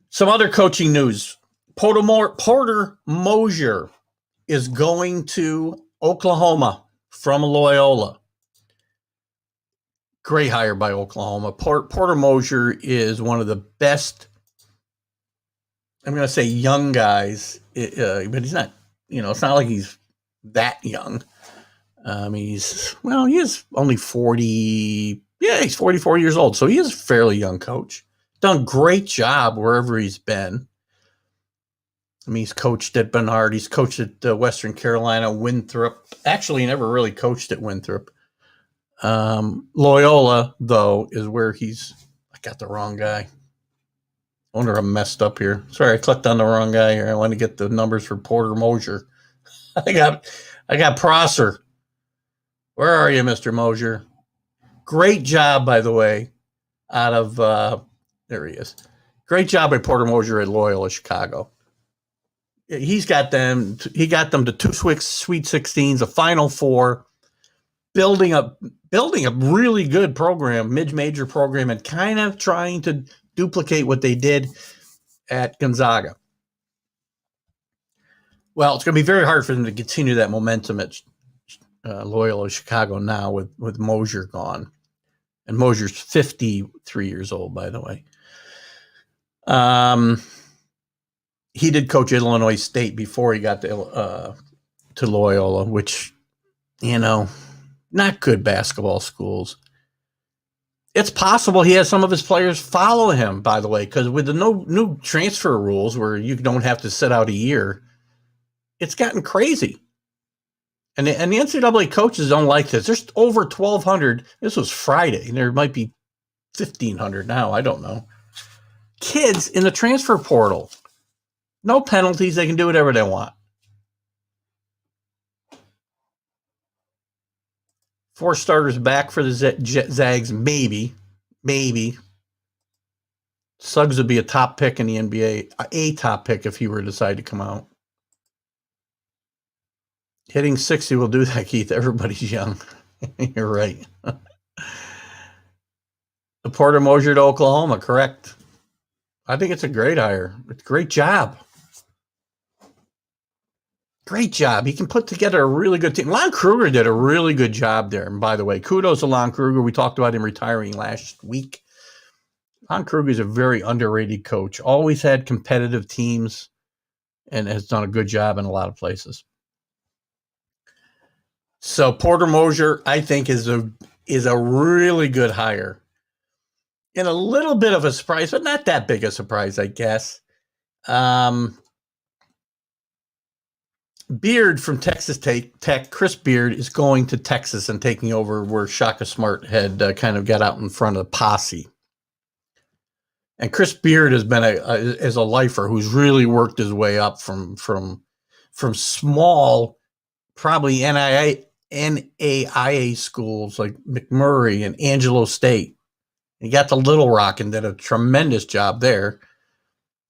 Speaker 2: Some other coaching news. Porter Moser is going to Oklahoma from Loyola. Great hire by Oklahoma. Porter Moser is one of the best, I'm going to say young guys, but he's not, it's not like he's that young. He is only 40. Yeah, he's 44 years old. So he is a fairly young coach. Done a great job wherever he's been. He's coached at Bernard. He's coached at Western Carolina, Winthrop. Actually, he never really coached at Winthrop. Loyola, though, is where I got the wrong guy. I wonder I'm messed up here. Sorry, I clicked on the wrong guy here. I want to get the numbers for Porter Moser. I got Prosser. Where are you, Mr. Moser? Great job, by the way, out of there he is. Great job by Porter Moser at Loyola Chicago. He got them to two Sweet 16s, a Final Four, building a really good program, mid-major program, and kind of trying to duplicate what they did at Gonzaga. Well, it's going to be very hard for them to continue that momentum at Loyola Chicago now with Moser gone. And Moser's 53 years old, by the way. He did coach Illinois State before he got to Loyola, which, not good basketball schools. It's possible he has some of his players follow him, by the way, because with the new transfer rules where you don't have to sit out a year, it's gotten crazy. And the NCAA coaches don't like this. There's over 1,200. This was Friday. There might be 1,500 now. I don't know. Kids in the transfer portal. No penalties. They can do whatever they want. 4 starters back for the Zags. Maybe. Suggs would be a top pick in the NBA. A top pick if he were to decide to come out. Hitting 60 will do that, Keith. Everybody's young. You're right. The Porter Moser to Oklahoma, correct. I think it's a great hire. It's a great job. Great job. He can put together a really good team. Lon Kruger did a really good job there. And by the way, kudos to Lon Kruger. We talked about him retiring last week. Lon Kruger is a very underrated coach. Always had competitive teams and has done a good job in a lot of places. So Porter Moser, I think, is a really good hire. And a little bit of a surprise, but not that big a surprise, I guess. Beard from Texas Tech, Chris Beard, is going to Texas and taking over where Shaka Smart had kind of got out in front of the posse. And Chris Beard has been a lifer who's really worked his way up from small, probably NAIA schools like McMurray and Angelo State. He got to Little Rock and did a tremendous job there.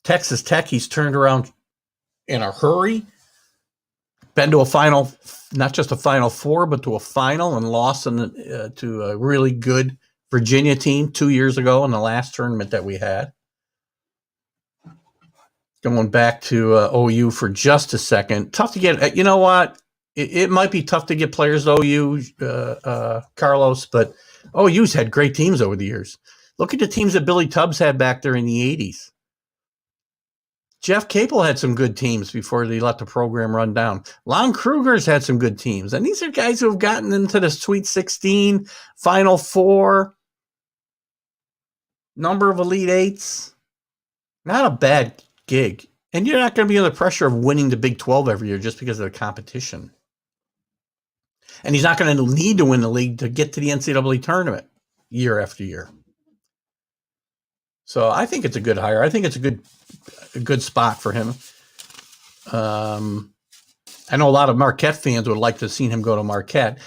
Speaker 2: Texas Tech, he's turned around in a hurry. Been to a final, not just a Final Four, but to a final and lost to a really good Virginia team 2 years ago in the last tournament that we had. Going back to OU for just a second. Tough to get, you know what? It might be tough to get players to OU, Carlos, but OU's had great teams over the years. Look at the teams that Billy Tubbs had back there in the 80s. Jeff Capel had some good teams before they let the program run down. Lon Kruger's had some good teams. And these are guys who have gotten into the Sweet 16, Final Four, number of Elite Eights. Not a bad gig. And you're not going to be under the pressure of winning the Big 12 every year just because of the competition. And he's not going to need to win the league to get to the NCAA tournament year after year. So I think it's a good hire. I think it's a good spot for him. I know a lot of Marquette fans would like to have seen him go to Marquette.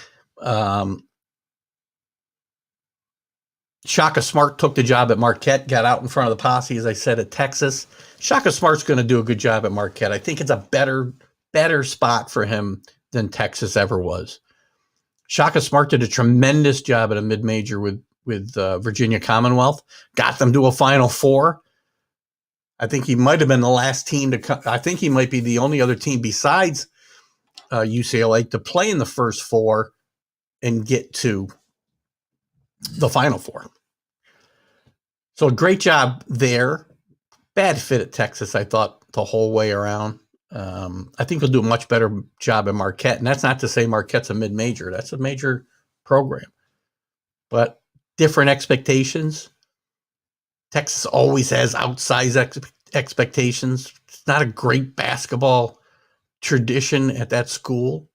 Speaker 2: Shaka Smart took the job at Marquette, got out in front of the posse, as I said, at Texas. Shaka Smart's going to do a good job at Marquette. I think it's a better spot for him than Texas ever was. Shaka Smart did a tremendous job at a mid-major with Virginia Commonwealth, got them to a Final Four. I think he might have been the last team to come. I think he might be the only other team besides UCLA to play in the first four and get to the Final Four. So great job there. Bad fit at Texas, I thought, the whole way around. I think he'll do a much better job at Marquette. And that's not to say Marquette's a mid-major. That's a major program. But different expectations. Texas always has outsized expectations. It's not a great basketball tradition at that school,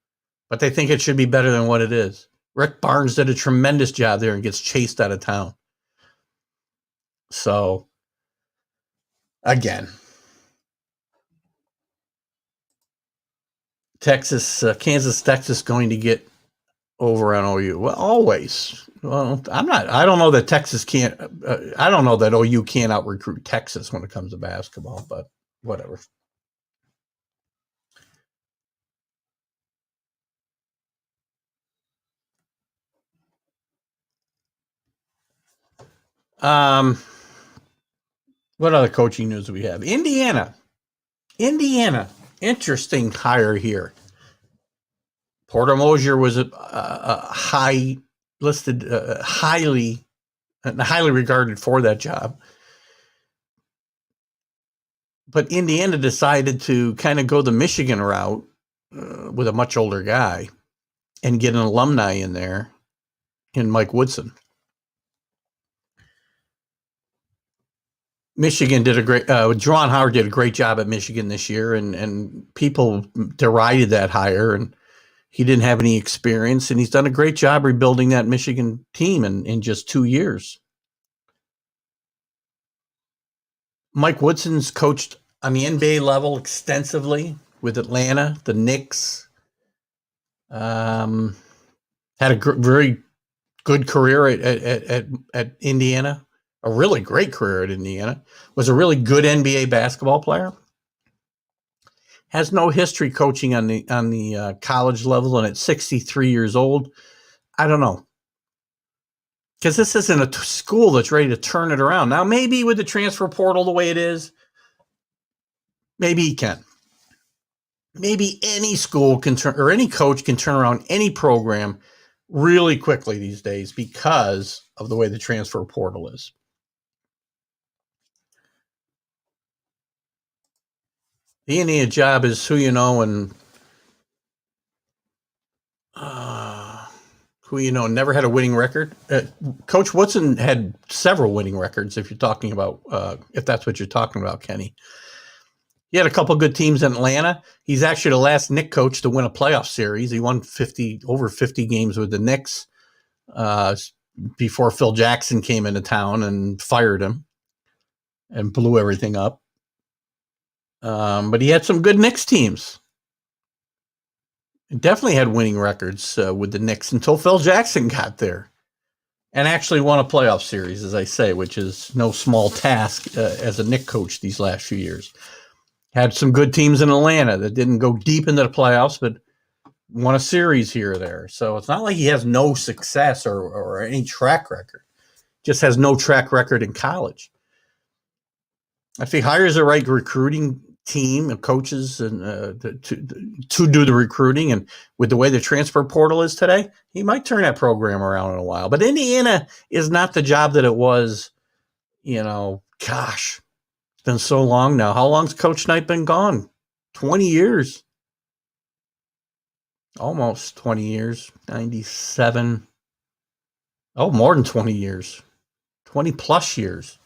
Speaker 2: but they think it should be better than what it is. Rick Barnes did a tremendous job there and gets chased out of town. So, again, Kansas, going to get over on OU. Well, always. Well, I don't know that Texas can't. I don't know that OU can't out recruit Texas when it comes to basketball, but whatever. What other coaching news do we have? Indiana. Interesting hire here. Porter Moser was a highly regarded for that job. But Indiana decided to kind of go the Michigan route with a much older guy and get an alumni in there in Mike Woodson. Michigan did a great, Juwan Howard did a great job at Michigan this year, and people derided that hire, and he didn't have any experience, and he's done a great job rebuilding that Michigan team in just 2 years. Mike Woodson's coached on the NBA level extensively with Atlanta, the Knicks. Had a very good career at Indiana, a really great career at Indiana. Was a really good NBA basketball player. Has no history coaching on the college level, and at 63 years old, I don't know. Because this isn't a school that's ready to turn it around. Now, maybe with the transfer portal the way it is, maybe he can. Maybe any school can turn, or any coach can turn around any program really quickly these days because of the way the transfer portal is. The Indiana job is who you know and who you know never had a winning record. Coach Woodson had several winning records. If you're talking about, if that's what you're talking about, Kenny, he had a couple good teams in Atlanta. He's actually the last Knicks coach to win a playoff series. He won over 50 games with the Knicks before Phil Jackson came into town and fired him and blew everything up. But he had some good Knicks teams. He definitely had winning records with the Knicks until Phil Jackson got there and actually won a playoff series, as I say, which is no small task as a Knicks coach these last few years. Had some good teams in Atlanta that didn't go deep into the playoffs, but won a series here or there. So it's not like he has no success or any track record. Just has no track record in college. If he hires the right recruiting team of coaches and to do the recruiting, and with the way the transfer portal is today, he might turn that program around in a while. But Indiana is not the job that it was, gosh, it's been so long now. How long's Coach Knight been gone? 20 years. Almost 20 years. 97. Oh, more than 20 years. 20 plus years.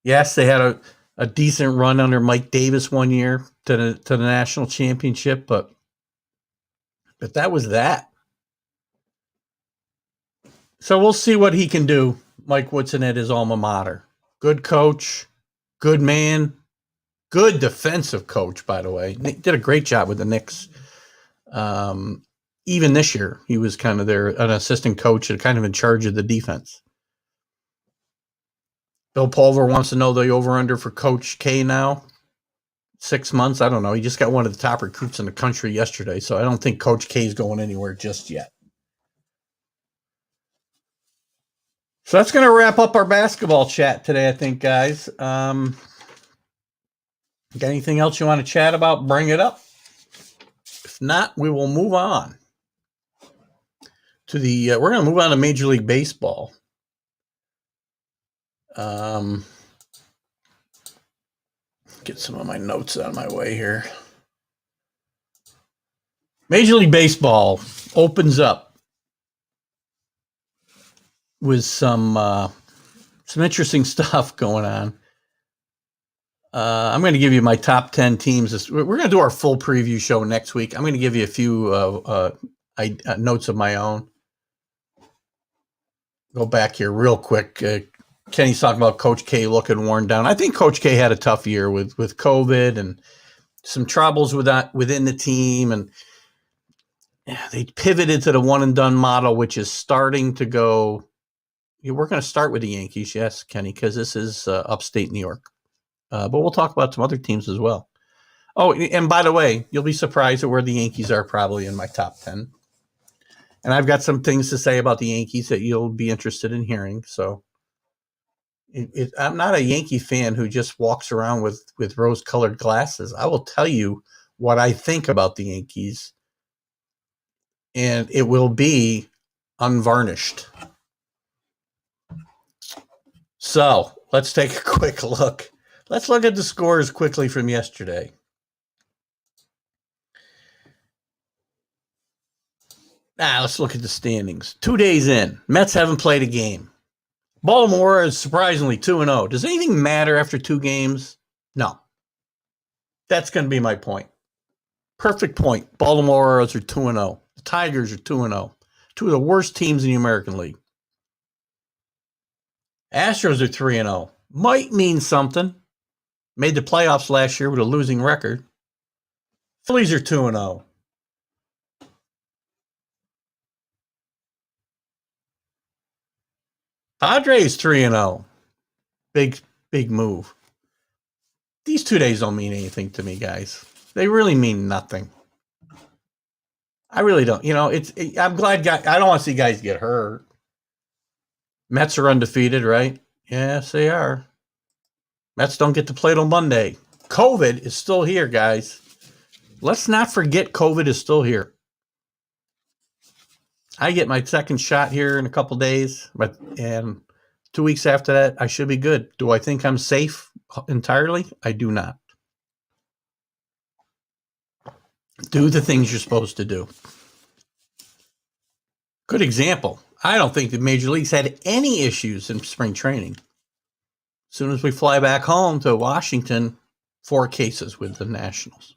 Speaker 2: Yes, they had a decent run under Mike Davis one year to the national championship, but that was that. So we'll see what he can do, Mike Woodson at his alma mater. Good coach, good man, good defensive coach, by the way. Did a great job with the Knicks. Even this year, he was kind of an assistant coach and kind of in charge of the defense. Bill Pulver wants to know the over-under for Coach K now. 6 months. I don't know. He just got one of the top recruits in the country yesterday, so I don't think Coach K is going anywhere just yet. So that's going to wrap up our basketball chat today, I think, guys. Got anything else you want to chat about? Bring it up. If not, we will move on to we're going to move on to Major League Baseball. Get some of my notes out of my way here. Major League Baseball opens up with some interesting stuff going on. I'm going to give you my top 10 teams. We're going to do our full preview show next week. I'm going to give you a few notes of my own. Go back here real quick. Kenny's talking about Coach K looking worn down. I think Coach K had a tough year with COVID and some troubles with that within the team. And they pivoted to the one and done model, which is starting to go. We're going to start with the Yankees. Yes, Kenny, because this is upstate New York. But we'll talk about some other teams as well. Oh, and by the way, you'll be surprised at where the Yankees are probably in my top 10. And I've got some things to say about the Yankees that you'll be interested in hearing. So I'm not a Yankee fan who just walks around with rose-colored glasses. I will tell you what I think about the Yankees, and it will be unvarnished. So let's take a quick look. Let's look at the scores quickly from yesterday. Let's look at the standings. 2 days in, Mets haven't played a game. Baltimore is surprisingly 2-0. Does anything matter after 2 games? No. That's going to be my point. Perfect point. Baltimore Orioles are 2-0. The Tigers are 2-0. Two of the worst teams in the American League. Astros are 3-0. Might mean something. Made the playoffs last year with a losing record. Phillies are 2-0. Padres 3-0. Big move. These 2 days don't mean anything to me, guys. They really mean nothing. I really don't. I'm glad I don't want to see guys get hurt. Mets are undefeated, right? Yes, they are. Mets don't get to play till Monday. COVID is still here, guys. Let's not forget COVID is still here. I get my second shot here in a couple days, and 2 weeks after that, I should be good. Do I think I'm safe entirely? I do not. Do the things you're supposed to do. Good example. I don't think the major leagues had any issues in spring training. As soon as we fly back home to Washington, 4 cases with the Nationals.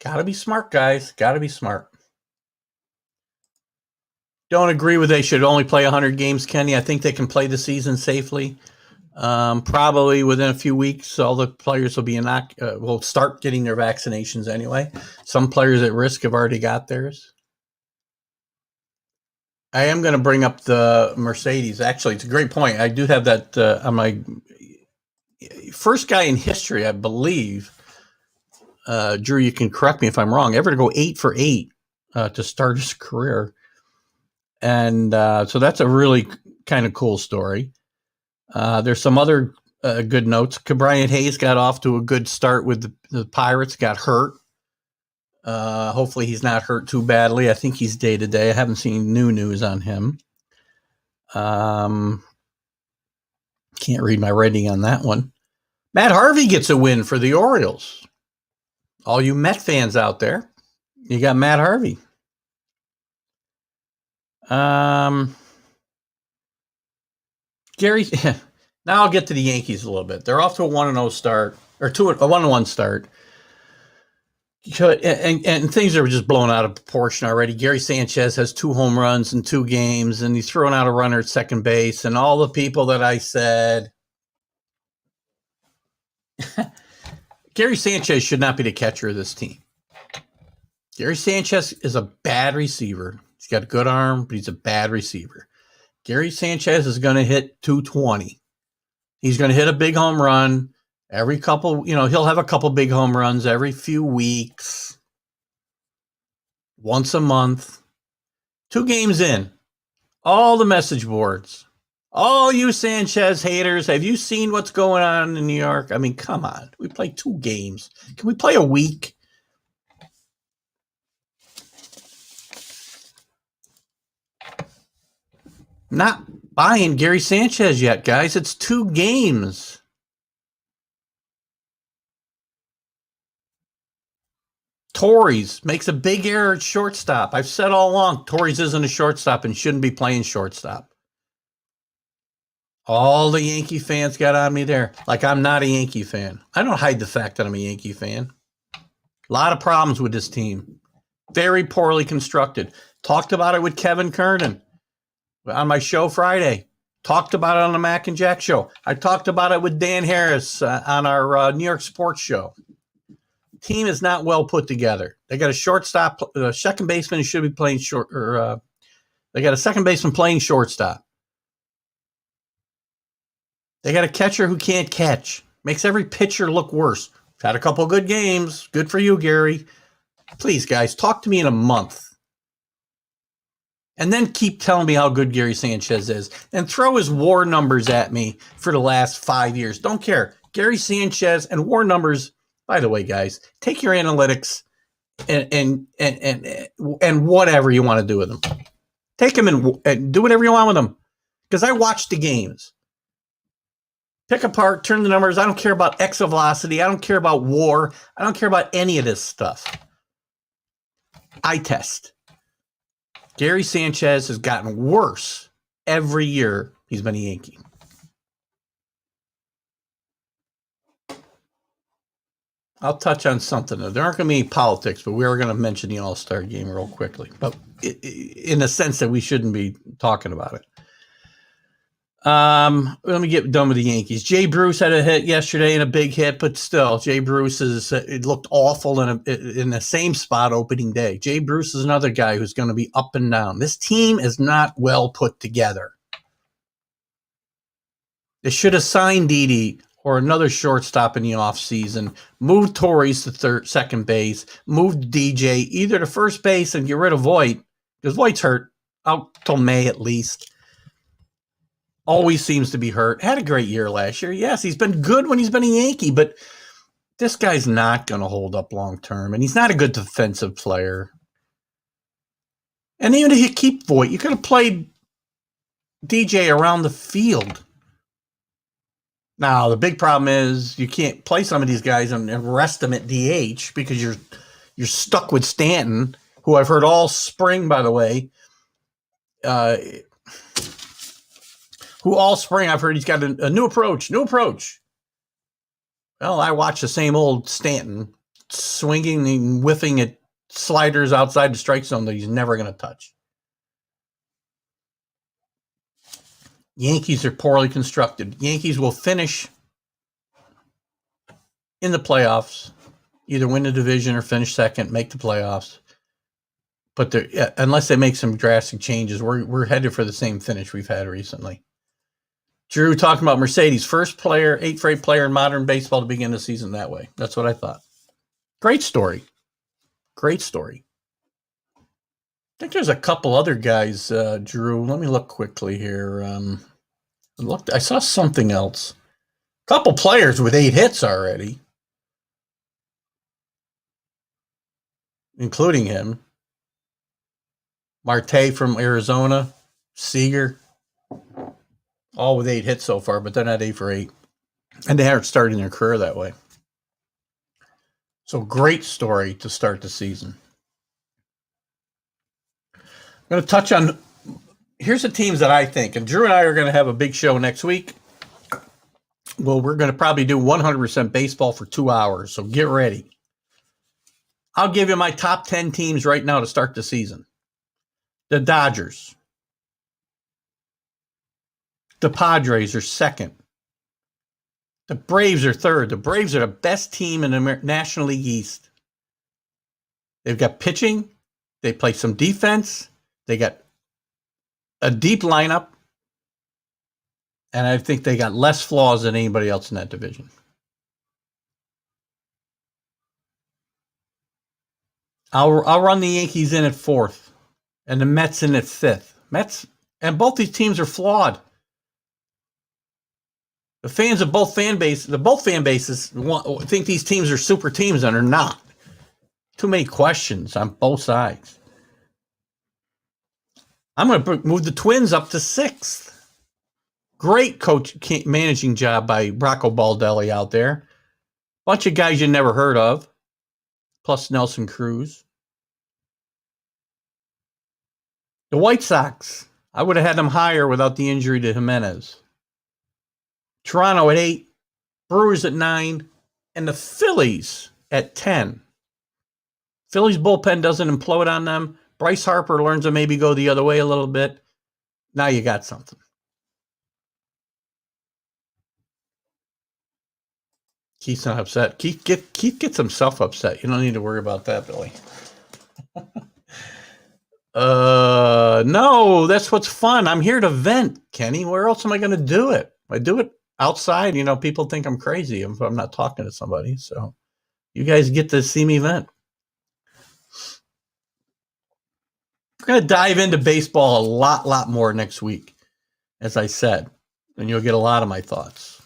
Speaker 2: Got to be smart, guys. Got to be smart. Don't agree with they should only play 100 games, Kenny. I think they can play the season safely. Probably within a few weeks, all the players will start getting their vaccinations anyway. Some players at risk have already got theirs. I am going to bring up the Mercedes. Actually, it's a great point. I do have that on my first guy in history, I believe. Drew, you can correct me if I'm wrong. Ever to go 8 for 8 to start his career. And so that's a really kind of cool story. There's some other good notes. Brian Hayes got off to a good start with the Pirates, got hurt. Hopefully he's not hurt too badly. I think he's day-to-day. I haven't seen new news on him. Can't read my writing on that one. Matt Harvey gets a win for the Orioles. All you Met fans out there, you got Matt Harvey. Gary, now I'll get to the Yankees a little bit. They're off to a 1-0 start, or a 1-1 start. And things are just blown out of proportion already. Gary Sanchez has 2 home runs in 2 games, and he's throwing out a runner at second base. And all the people that I said, Gary Sanchez should not be the catcher of this team. Gary Sanchez is a bad receiver. He's got a good arm, but he's a bad receiver. Gary Sanchez is going to hit 220. He's going to hit a big home run every couple, he'll have a couple big home runs every few weeks, once a month. 2 games in, all the message boards, all you Sanchez haters, have you seen what's going on in New York? I mean, come on. We play 2 games. Can we play a week? Not buying Gary Sanchez yet, guys. It's 2 games. Torres makes a big error at shortstop. I've said all along, Torres isn't a shortstop and shouldn't be playing shortstop. All the Yankee fans got on me there. Like I'm not a Yankee fan. I don't hide the fact that I'm a Yankee fan. A lot of problems with this team. Very poorly constructed. Talked about it with Kevin Kernan on my show Friday. Talked about it on the Mac and Jack show. I talked about it with Dan Harris on our New York Sports show. Team is not well put together. They got a shortstop, second baseman who should be playing short, or they got a second baseman playing shortstop. They got a catcher who can't catch. Makes every pitcher look worse. Had a couple good games. Good for you, Gary. Please, guys, talk to me in a month. And then keep telling me how good Gary Sanchez is. And throw his WAR numbers at me for the last 5 years. Don't care. Gary Sanchez and WAR numbers. By the way, guys, take your analytics and whatever you want to do with them. Take them and do whatever you want with them. Because I watch the games. Pick apart, turn the numbers. I don't care about exit velocity. I don't care about WAR. I don't care about any of this stuff. I test. Gary Sanchez has gotten worse every year he's been a Yankee. I'll touch on something. There aren't going to be any politics, but we are going to mention the All-Star game real quickly. But in a sense that we shouldn't be talking about it. Let me get done with the Yankees. Jay Bruce had a hit yesterday and a big hit, but still, Jay Bruce it looked awful in the same spot opening day. Jay Bruce is another guy who's going to be up and down. This team is not well put together. They should have signed Didi or another shortstop in the offseason, moved Torres to second base, moved DJ either to first base and get rid of Voit, because Voit's hurt out till May at least. Always seems to be hurt. Had a great year last year. Yes, he's been good when he's been a Yankee, but this guy's not going to hold up long term, and he's not a good defensive player. And even if you keep Voit, you could have played DJ around the field. Now, the big problem is you can't play some of these guys and rest them at DH because you're stuck with Stanton, who I've heard all spring, by the way. Who all spring I've heard he's got a new approach. Well, I watch the same old Stanton swinging and whiffing at sliders outside the strike zone that he's never going to touch. Yankees are poorly constructed. Yankees will finish in the playoffs, either win the division or finish second, make the playoffs. But unless they make some drastic changes, we're headed for the same finish we've had recently. Drew talking about Mercedes, eighth rate player in modern baseball to begin the season that way. That's what I thought. Great story. I think there's a couple other guys, Drew. Let me look quickly here. I saw something else. A couple players with 8 hits already, including him. Marte from Arizona, Seager, all with 8 hits so far, but they're not 8 for 8. And they aren't starting their career that way. So great story to start the season. I'm going to touch on, here's the teams that I think, and Drew and I are going to have a big show next week. Well, we're going to probably do 100% baseball for 2 hours, so get ready. I'll give you my top 10 teams right now to start the season. The Dodgers. The Padres are second. The Braves are third. The Braves are the best team in the National League East. They've got pitching. They play some defense. They got a deep lineup. And I think they got less flaws than anybody else in that division. I'll run the Yankees in at 4th and the Mets in at 5th. Mets, and both these teams are flawed. The fans of both fan bases think these teams are super teams and are not. Too many questions on both sides. I'm going to move the Twins up to 6th. Great managing job by Rocco Baldelli out there. Bunch of guys you never heard of, plus Nelson Cruz. The White Sox, I would have had them higher without the injury to Jimenez. Toronto at 8, Brewers at 9, and the Phillies at 10. Phillies bullpen doesn't implode on them. Bryce Harper learns to maybe go the other way a little bit. Now you got something. Keith's not upset. Keith gets himself upset. You don't need to worry about that, Billy. No, that's what's fun. I'm here to vent, Kenny. Where else am I going to do it? I do it outside. People think I'm crazy if I'm not talking to somebody. So you guys get to see me vent. We're going to dive into baseball a lot more next week, as I said, and you'll get a lot of my thoughts.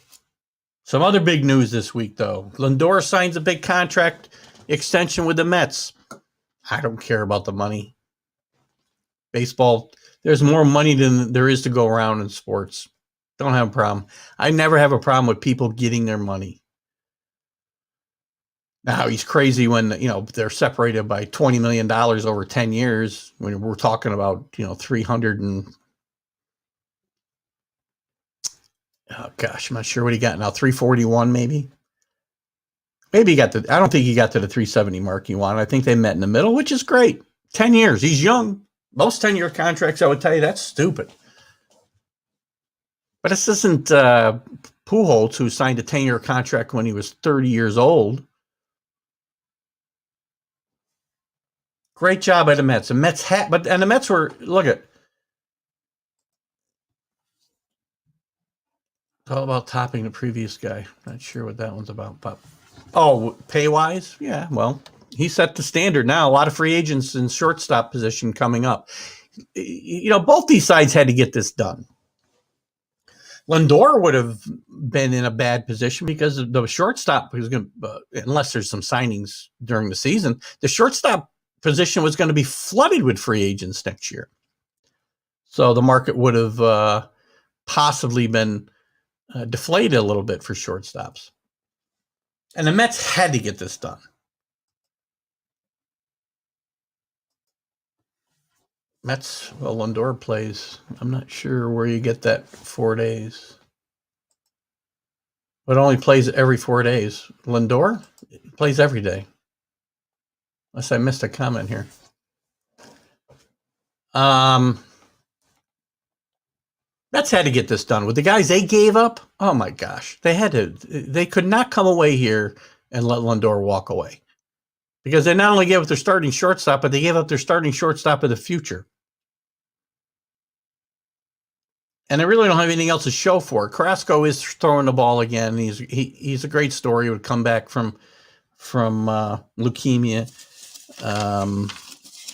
Speaker 2: Some other big news this week, though. Lindor signs a big contract extension with the Mets. I don't care about the money. Baseball, there's more money than there is to go around in sports. Don't have a problem. I never have a problem with people getting their money. Now, he's crazy when, they're separated by $20 million over 10 years. When we're talking about, 300 and... Oh, gosh, I'm not sure what he got now. 341 maybe. Maybe I don't think he got to the 370 mark he wanted. I think they met in the middle, which is great. 10 years. He's young. Most 10-year contracts, I would tell you, that's stupid. But this isn't Pujols, who signed a 10-year contract when he was 30 years old. Great job by the Mets. The Mets and the Mets were, look at, it's all about topping the previous guy. Not sure what that one's about, but pay-wise? Yeah, well, he set the standard now. A lot of free agents in shortstop position coming up. Both these sides had to get this done. Lindor would have been in a bad position because the shortstop was going to, unless there's some signings during the season, the shortstop position was going to be flooded with free agents next year. So the market would have possibly been deflated a little bit for shortstops. And the Mets had to get this done. Mets, well, Lindor plays. I'm not sure where you get that 4 days. But only plays every 4 days. Lindor plays every day. Unless I missed a comment here. Mets had to get this done. With the guys they gave up, oh my gosh. They could not come away here and let Lindor walk away. Because they not only gave up their starting shortstop, but they gave up their starting shortstop of the future. And they really don't have anything else to show for it. Carrasco is throwing the ball again. He's a great story. He would come back from leukemia.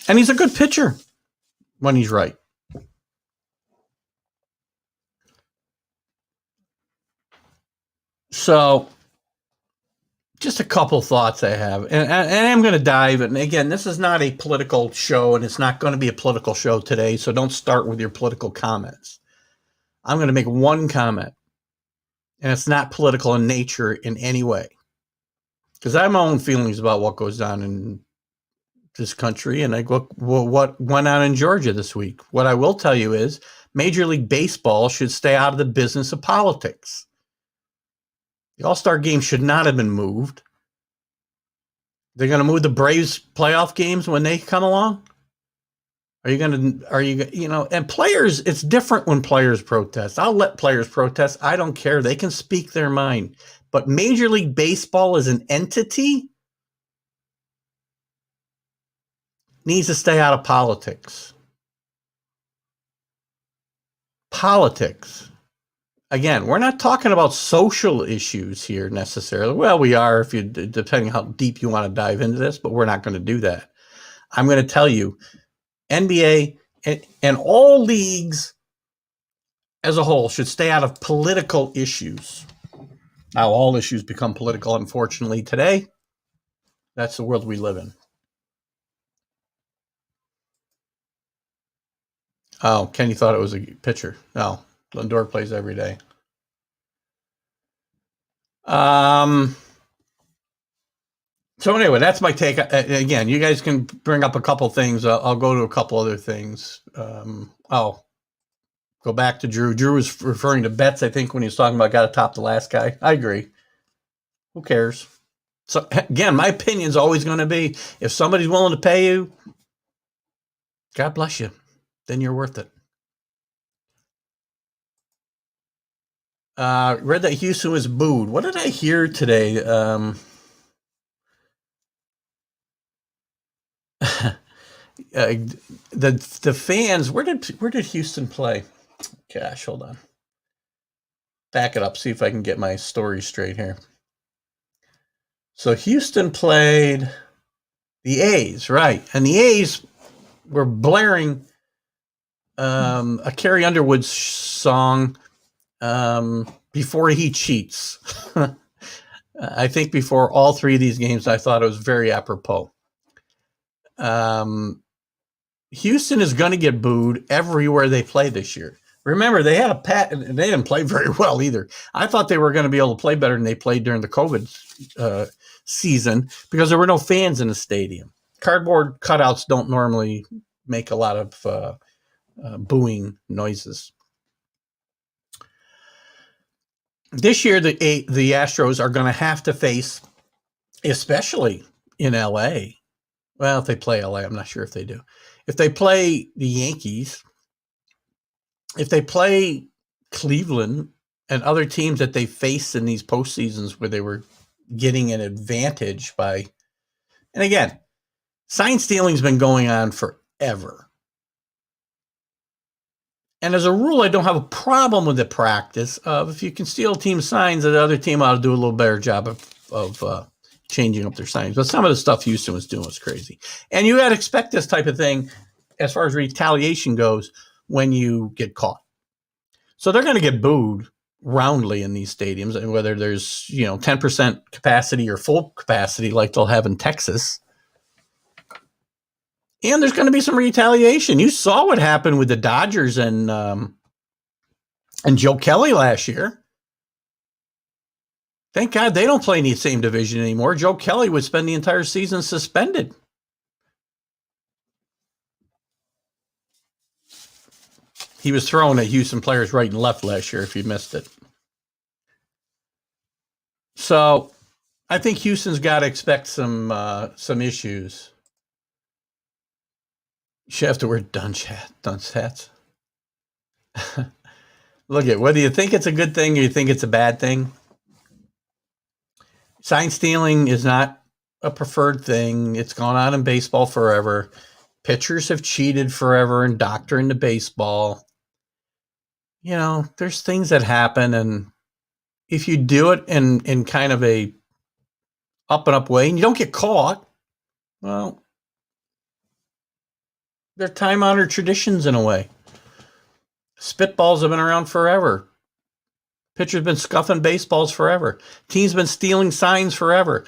Speaker 2: And he's a good pitcher when he's right. So just a couple thoughts I have. And I'm going to dive. And again, this is not a political show, and it's not going to be a political show today. So don't start with your political comments. I'm going to make one comment, and it's not political in nature in any way, because I have my own feelings about what goes on in this country, and what went on in Georgia this week. What I will tell you is Major League Baseball should stay out of the business of politics. The All-Star game should not have been moved. They're going to move the Braves playoff games when they come along? And players, it's different when players protest. I'll let players protest. I don't care. They can speak their mind. But Major League Baseball as an entity needs to stay out of politics. Politics. Again, we're not talking about social issues here necessarily. Well, we are, depending how deep you want to dive into this, but we're not going to do that. I'm going to tell you, NBA and all leagues as a whole should stay out of political issues. Now, all issues become political, unfortunately, today. That's the world we live in. Oh, Kenny thought it was a pitcher. No, Lindor plays every day. So anyway, that's my take. Again, you guys can bring up a couple things. I'll go to a couple other things. Go back to Drew. Drew was referring to bets, I think, when he was talking about got to top the last guy. I agree. Who cares? So again, my opinion is always going to be, if somebody's willing to pay you, God bless you. Then you're worth it. Read that Houston was booed. What did I hear today? The fans, where did Houston play? Gosh, hold on. Back it up, see if I can get my story straight here. So Houston played the A's, right? And the A's were blaring a Carrie Underwood song, Before He Cheats. I think before all three of these games, I thought it was very apropos. Houston is going to get booed everywhere they play this year. Remember, they had and they didn't play very well either. I thought they were going to be able to play better than they played during the COVID season because there were no fans in the stadium. Cardboard cutouts don't normally make a lot of booing noises. This year, the Astros are going to have to face especially in LA. Well, if they play LA, I'm not sure if they do. If they play the Yankees, if they play Cleveland and other teams that they faced in these postseasons where they were getting an advantage by, and again, sign stealing's been going on forever. And as a rule, I don't have a problem with the practice of if you can steal team signs, the other team ought to do a little better job of changing up their signs. But some of the stuff Houston was doing was crazy. And you got to expect this type of thing as far as retaliation goes when you get caught. So they're going to get booed roundly in these stadiums, and whether there's 10% capacity or full capacity like they'll have in Texas. And there's going to be some retaliation. You saw what happened with the Dodgers and Joe Kelly last year. Thank God they don't play in the same division anymore. Joe Kelly would spend the entire season suspended. He was throwing at Houston players right and left last year, if you missed it. So I think Houston's got to expect some issues. You should have to wear dunce hats. Look at whether you think it's a good thing or you think it's a bad thing. Sign stealing is not a preferred thing. It's gone on in baseball forever. Pitchers have cheated forever and doctored into baseball. There's things that happen, and if you do it in kind of a up and up way and you don't get caught, well, they're time-honored traditions in a way. Spitballs have been around forever. Pitchers been scuffing baseballs forever. Teams been stealing signs forever.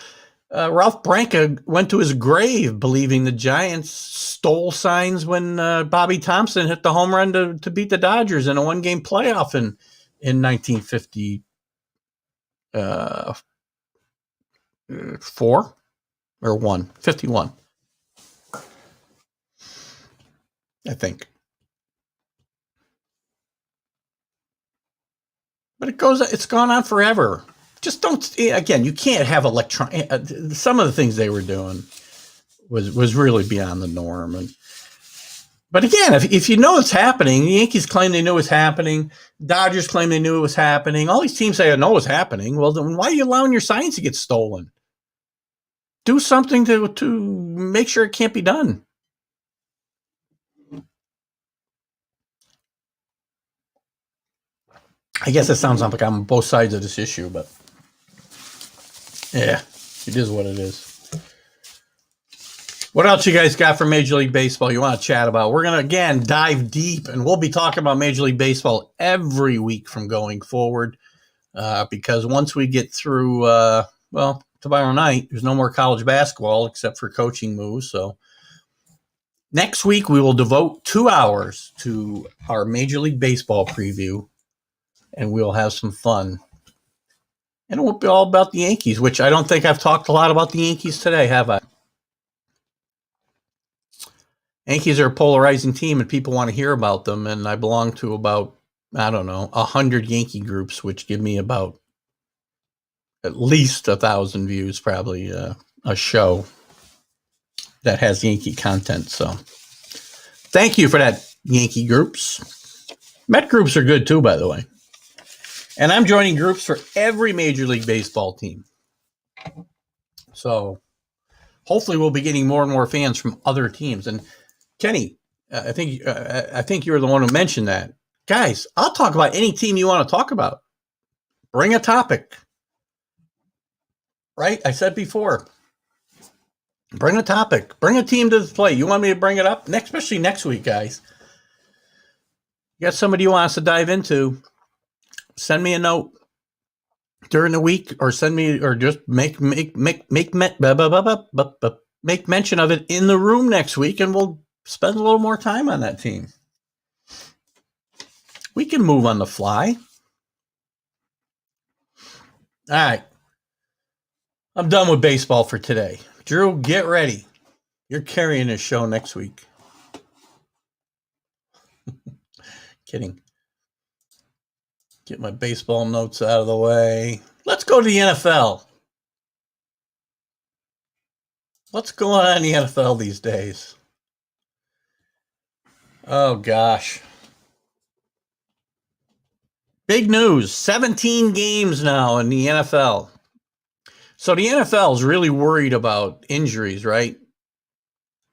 Speaker 2: Ralph Branca went to his grave believing the Giants stole signs when Bobby Thompson hit the home run to beat the Dodgers in a one-game playoff in 1954 or 51, I think. But it's gone on forever. Just don't, again, you can't have some of the things they were doing was really beyond the norm. But again, if you know it's happening, the Yankees claim they knew it was happening. Dodgers claim they knew it was happening. All these teams say, I know it was happening. Well, then why are you allowing your signs to get stolen? Do something to make sure it can't be done. I guess it sounds like I'm on both sides of this issue, but yeah, it is what it is. What else you guys got for Major League Baseball you want to chat about? We're going to, again, dive deep, and we'll be talking about Major League Baseball every week from going forward because once we get through, tomorrow night, there's no more college basketball except for coaching moves. So next week, we will devote 2 hours to our Major League Baseball preview, and we'll have some fun. And it won't be all about the Yankees, which I don't think I've talked a lot about the Yankees today, have I? Yankees are a polarizing team, and people want to hear about them. And I belong to about, 100 Yankee groups, which give me about at least 1,000 views, probably a show that has Yankee content. So thank you for that, Yankee groups. Met groups are good too, by the way. And I'm joining groups for every Major League Baseball team. So hopefully we'll be getting more and more fans from other teams. And Kenny, I think you were the one who mentioned that. Guys, I'll talk about any team you want to talk about. Bring a topic. Right? I said before. Bring a topic. Bring a team to the play. You want me to bring it up? Especially next week, guys. You got somebody who wants to dive into, send me a note during the week, or send me, or just make mention of it in the room next week, and we'll spend a little more time on that team. We can move on the fly. All right. I'm done with baseball for today. Drew, get ready. You're carrying this show next week. Kidding. Get my baseball notes out of the way. Let's go to the NFL. What's going on in the NFL these days? Oh, gosh. Big news. 17 games now in the NFL. So the NFL is really worried about injuries, right?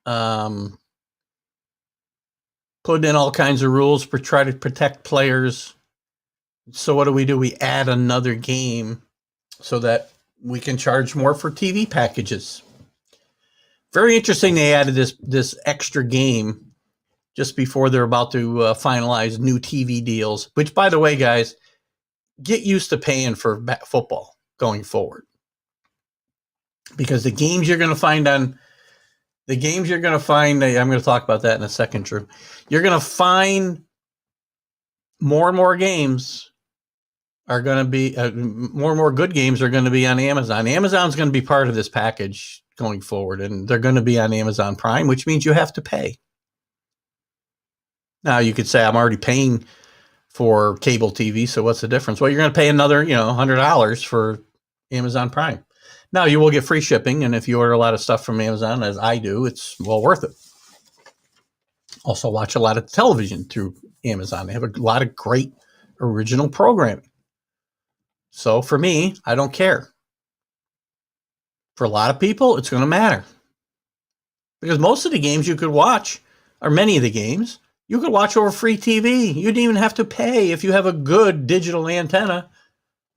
Speaker 2: Putting in all kinds of rules for try to protect players. So what do? We add another game so that we can charge more for TV packages. Very interesting. They added this extra game just before they're about to finalize new TV deals. Which, by the way, guys, get used to paying for football going forward, because the games you're going to find I'm going to talk about that in a second, Drew. You're going to find more and more games are going to be more and more good games are going to be on Amazon. Amazon's going to be part of this package going forward, and they're going to be on Amazon Prime, which means you have to pay. Now you could say I'm already paying for cable TV, so what's the difference? Well, you're going to pay another, $100 for Amazon Prime. Now you will get free shipping, and if you order a lot of stuff from Amazon, as I do, it's well worth it. Also watch a lot of television through Amazon. They have a lot of great original programming. So for me, I don't care. For a lot of people, it's going to matter. Because most of the games you could watch, or many of the games, you could watch over free TV. You didn't even have to pay if you have a good digital antenna.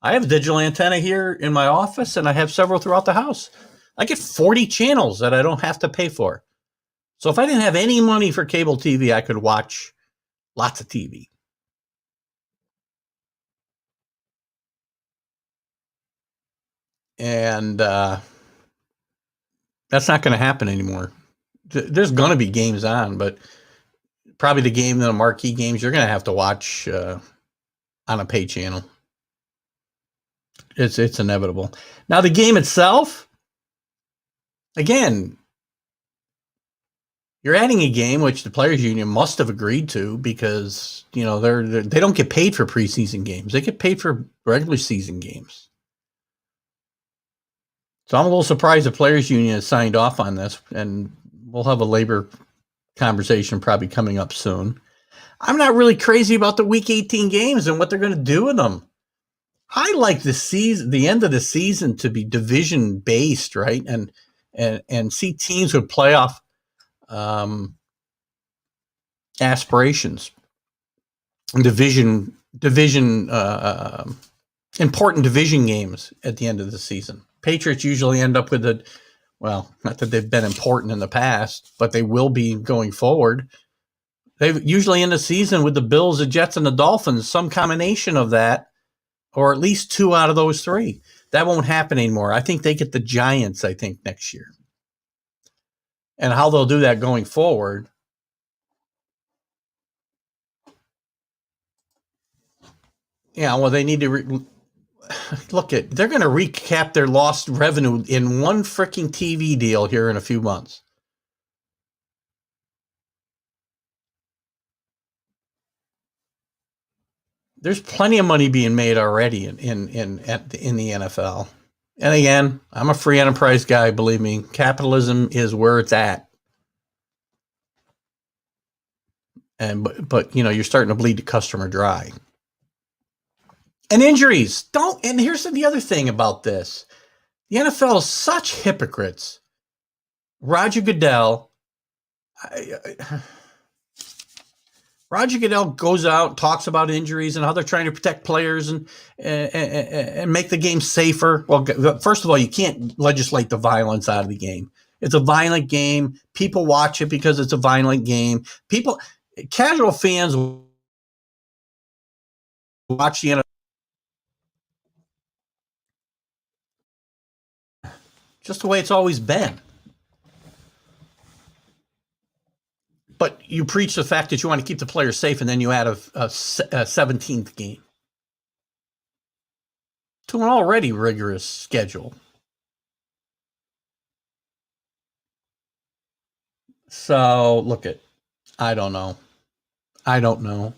Speaker 2: I have a digital antenna here in my office, and I have several throughout the house. I get 40 channels that I don't have to pay for. So if I didn't have any money for cable TV, I could watch lots of TV. And that's not going to happen anymore. There's going to be games on, but probably the marquee games you're going to have to watch on a pay channel. It's inevitable. Now the game itself, again, you're adding a game which the players union must have agreed to, because they don't get paid for preseason games. They get paid for regular season games. So I'm a little surprised the players union has signed off on this, and we'll have a labor conversation probably coming up soon. I'm not really crazy about the Week 18 games and what they're going to do with them. I like the end of the season to be division based, right? And see teams with playoff aspirations, division important division games at the end of the season. Patriots usually end up with not that they've been important in the past, but they will be going forward. They usually end the season with the Bills, the Jets, and the Dolphins, some combination of that, or at least two out of those three. That won't happen anymore. I think they get the Giants, next year. And how they'll do that going forward. Yeah, well, they need to they're going to recap their lost revenue in one freaking TV deal here in a few months. There's plenty of money being made already in the NFL. And again, I'm a free enterprise guy. Believe me, capitalism is where it's at. But you're starting to bleed the customer dry. And injuries don't. And here's the other thing about this: the NFL is such hypocrites. Roger Goodell. Roger Goodell goes out, talks about injuries and how they're trying to protect players and make the game safer. Well, first of all, you can't legislate the violence out of the game. It's a violent game. People watch it because it's a violent game. Casual fans watch the NFL just the way it's always been. But you preach the fact that you want to keep the players safe, and then you add a 17th game to an already rigorous schedule. So I don't know. I don't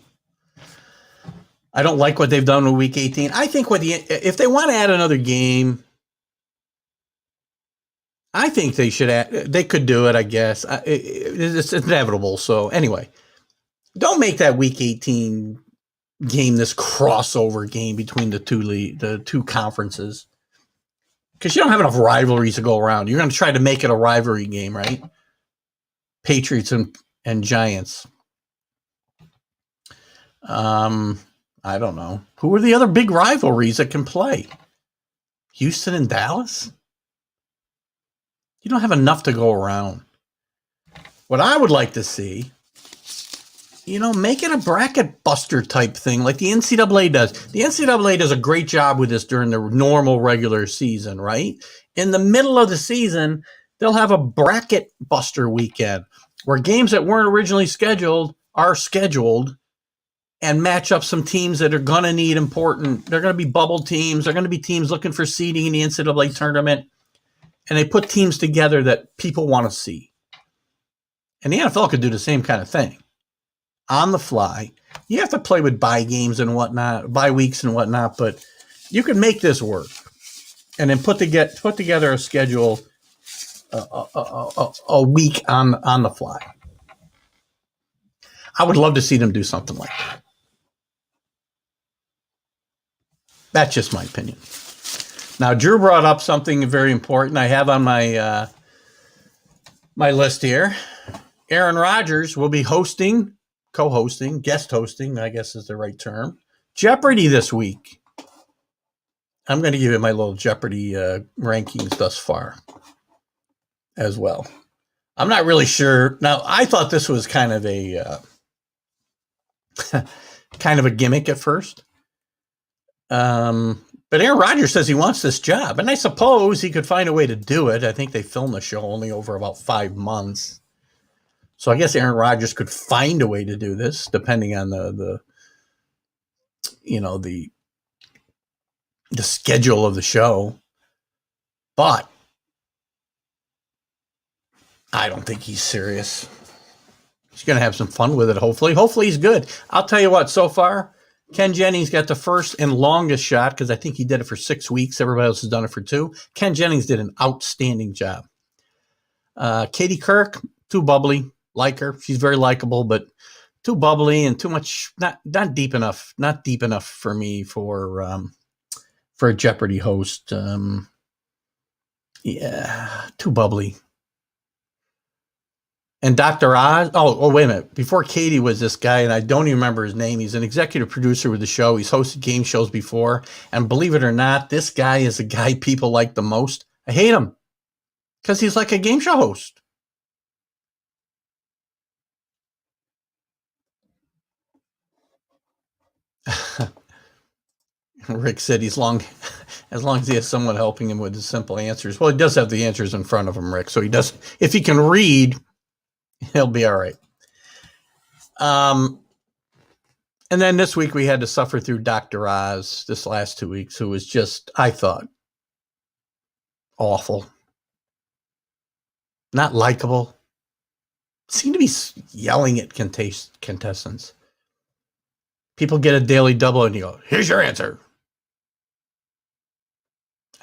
Speaker 2: like what they've done with Week 18. I think if they want to add another game, I think they should. They could do it. I guess it's inevitable. So anyway, don't make that Week 18 game this crossover game between the two conferences, because you don't have enough rivalries to go around. You're going to try to make it a rivalry game, right? Patriots and Giants. I don't know. Who are the other big rivalries that can play? Houston and Dallas? You don't have enough to go around. What I would like to see, make it a bracket buster type thing like the NCAA does. The NCAA does a great job with this during the normal regular season, right? In the middle of the season, they'll have a bracket buster weekend where games that weren't originally scheduled are scheduled and match up some teams that are going to need they're going to be bubble teams. They're going to be teams looking for seeding in the NCAA tournament. And they put teams together that people want to see. And the NFL could do the same kind of thing. On the fly. You have to play with bye games and whatnot, bye weeks and whatnot, but you can make this work. And then put together a schedule a week on the fly. I would love to see them do something like that. That's just my opinion. Now, Drew brought up something very important I have on my my list here. Aaron Rodgers will be co-hosting, guest hosting, I guess is the right term, Jeopardy this week. I'm going to give you my little Jeopardy rankings thus far as well. I'm not really sure. Now, I thought this was kind of a gimmick at first. But Aaron Rodgers says he wants this job, and I suppose he could find a way to do it. I think they filmed the show only over about 5 months. So I guess Aaron Rodgers could find a way to do this, depending on the schedule of the show. But I don't think he's serious. He's going to have some fun with it, hopefully. Hopefully he's good. I'll tell you what, so far, Ken Jennings got the first and longest shot because I think he did it for 6 weeks. Everybody else has done it for 2. Ken Jennings did an outstanding job. Katie Kirk, too bubbly. Like her. She's very likable, but too bubbly and too much, not deep enough. Not deep enough for me for a Jeopardy host. Yeah, too bubbly. And Dr. Oz, wait a minute. Before Katie was this guy, and I don't even remember his name. He's an executive producer with the show. He's hosted game shows before. And believe it or not, this guy is the guy people like the most. I hate him because he's like a game show host. Rick said as long as he has someone helping him with the simple answers. Well, he does have the answers in front of him, Rick. So he does. If he can read, he'll be all right. And then this week we had to suffer through Dr. Oz this last 2 weeks, who was just, I thought, awful. Not likable. Seemed to be yelling at contestants. People get a daily double and you go, here's your answer.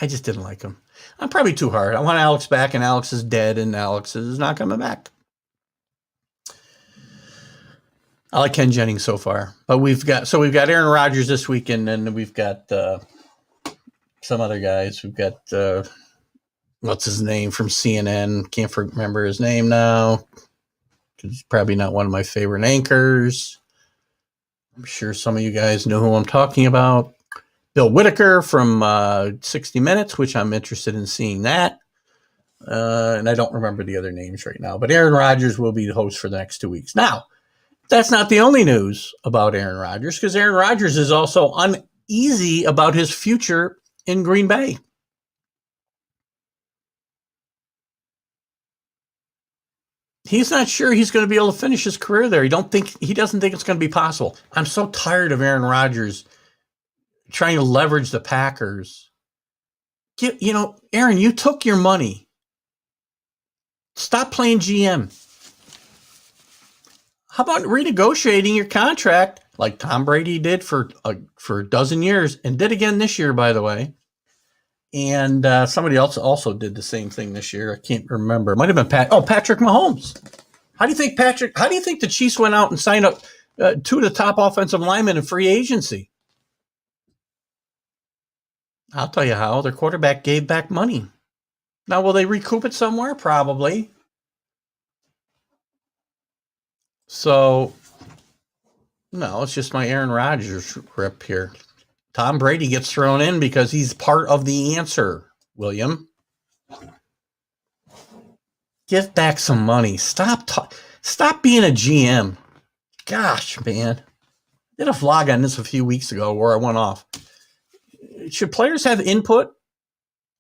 Speaker 2: I just didn't like him. I'm probably too hard. I want Alex back, and Alex is dead, and Alex is not coming back. I like Ken Jennings so far, but we've got Aaron Rodgers this weekend, and we've got some other guys. We've got what's his name from CNN? Can't remember his name now. He's probably not one of my favorite anchors. I'm sure some of you guys know who I'm talking about. Bill Whitaker from 60 Minutes, which I'm interested in seeing that. And I don't remember the other names right now. But Aaron Rodgers will be the host for the next 2 weeks. Now, that's not the only news about Aaron Rodgers, because Aaron Rodgers is also uneasy about his future in Green Bay. He's not sure he's going to be able to finish his career there. He doesn't think it's going to be possible. I'm so tired of Aaron Rodgers trying to leverage the Packers. Aaron, you took your money. Stop playing GM. How about renegotiating your contract like Tom Brady did for a dozen years and did again this year, by the way? And somebody else also did the same thing this year. I can't remember. It might have been Patrick Mahomes. How do you think the Chiefs went out and signed up two of the top offensive linemen in free agency? I'll tell you how. Their quarterback gave back money. Now, will they recoup it somewhere? Probably. So, no, it's just my Aaron Rodgers rip here. Tom Brady gets thrown in because he's part of the answer, William. Give back some money. Stop being a GM. Gosh, man. I did a vlog on this a few weeks ago where I went off. Should players have input?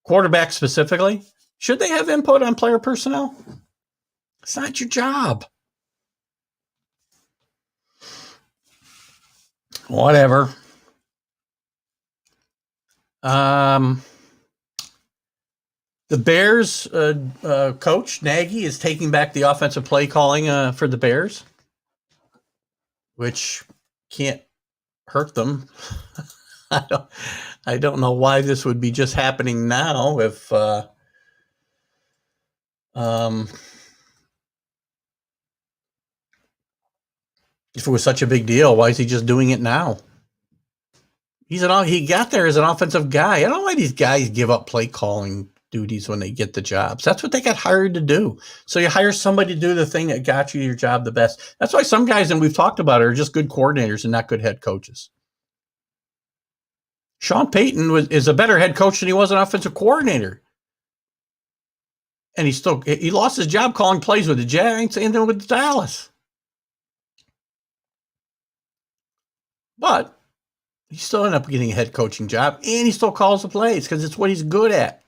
Speaker 2: Quarterback specifically? Should they have input on player personnel? It's not your job. Whatever. The Bears coach, Nagy, is taking back the offensive play calling for the Bears, which can't hurt them. I don't know why this would be just happening now if it was such a big deal. Why is he just doing it now? He got there as an offensive guy. I don't know why these guys give up play calling duties when they get the jobs. That's what they got hired to do. So you hire somebody to do the thing that got you your job the best. That's why some guys, and we've talked about it, are just good coordinators and not good head coaches. Sean Payton is a better head coach than he was an offensive coordinator. And he lost his job calling plays with the Giants and then with Dallas. But he still ended up getting a head coaching job, and he still calls the plays because it's what he's good at.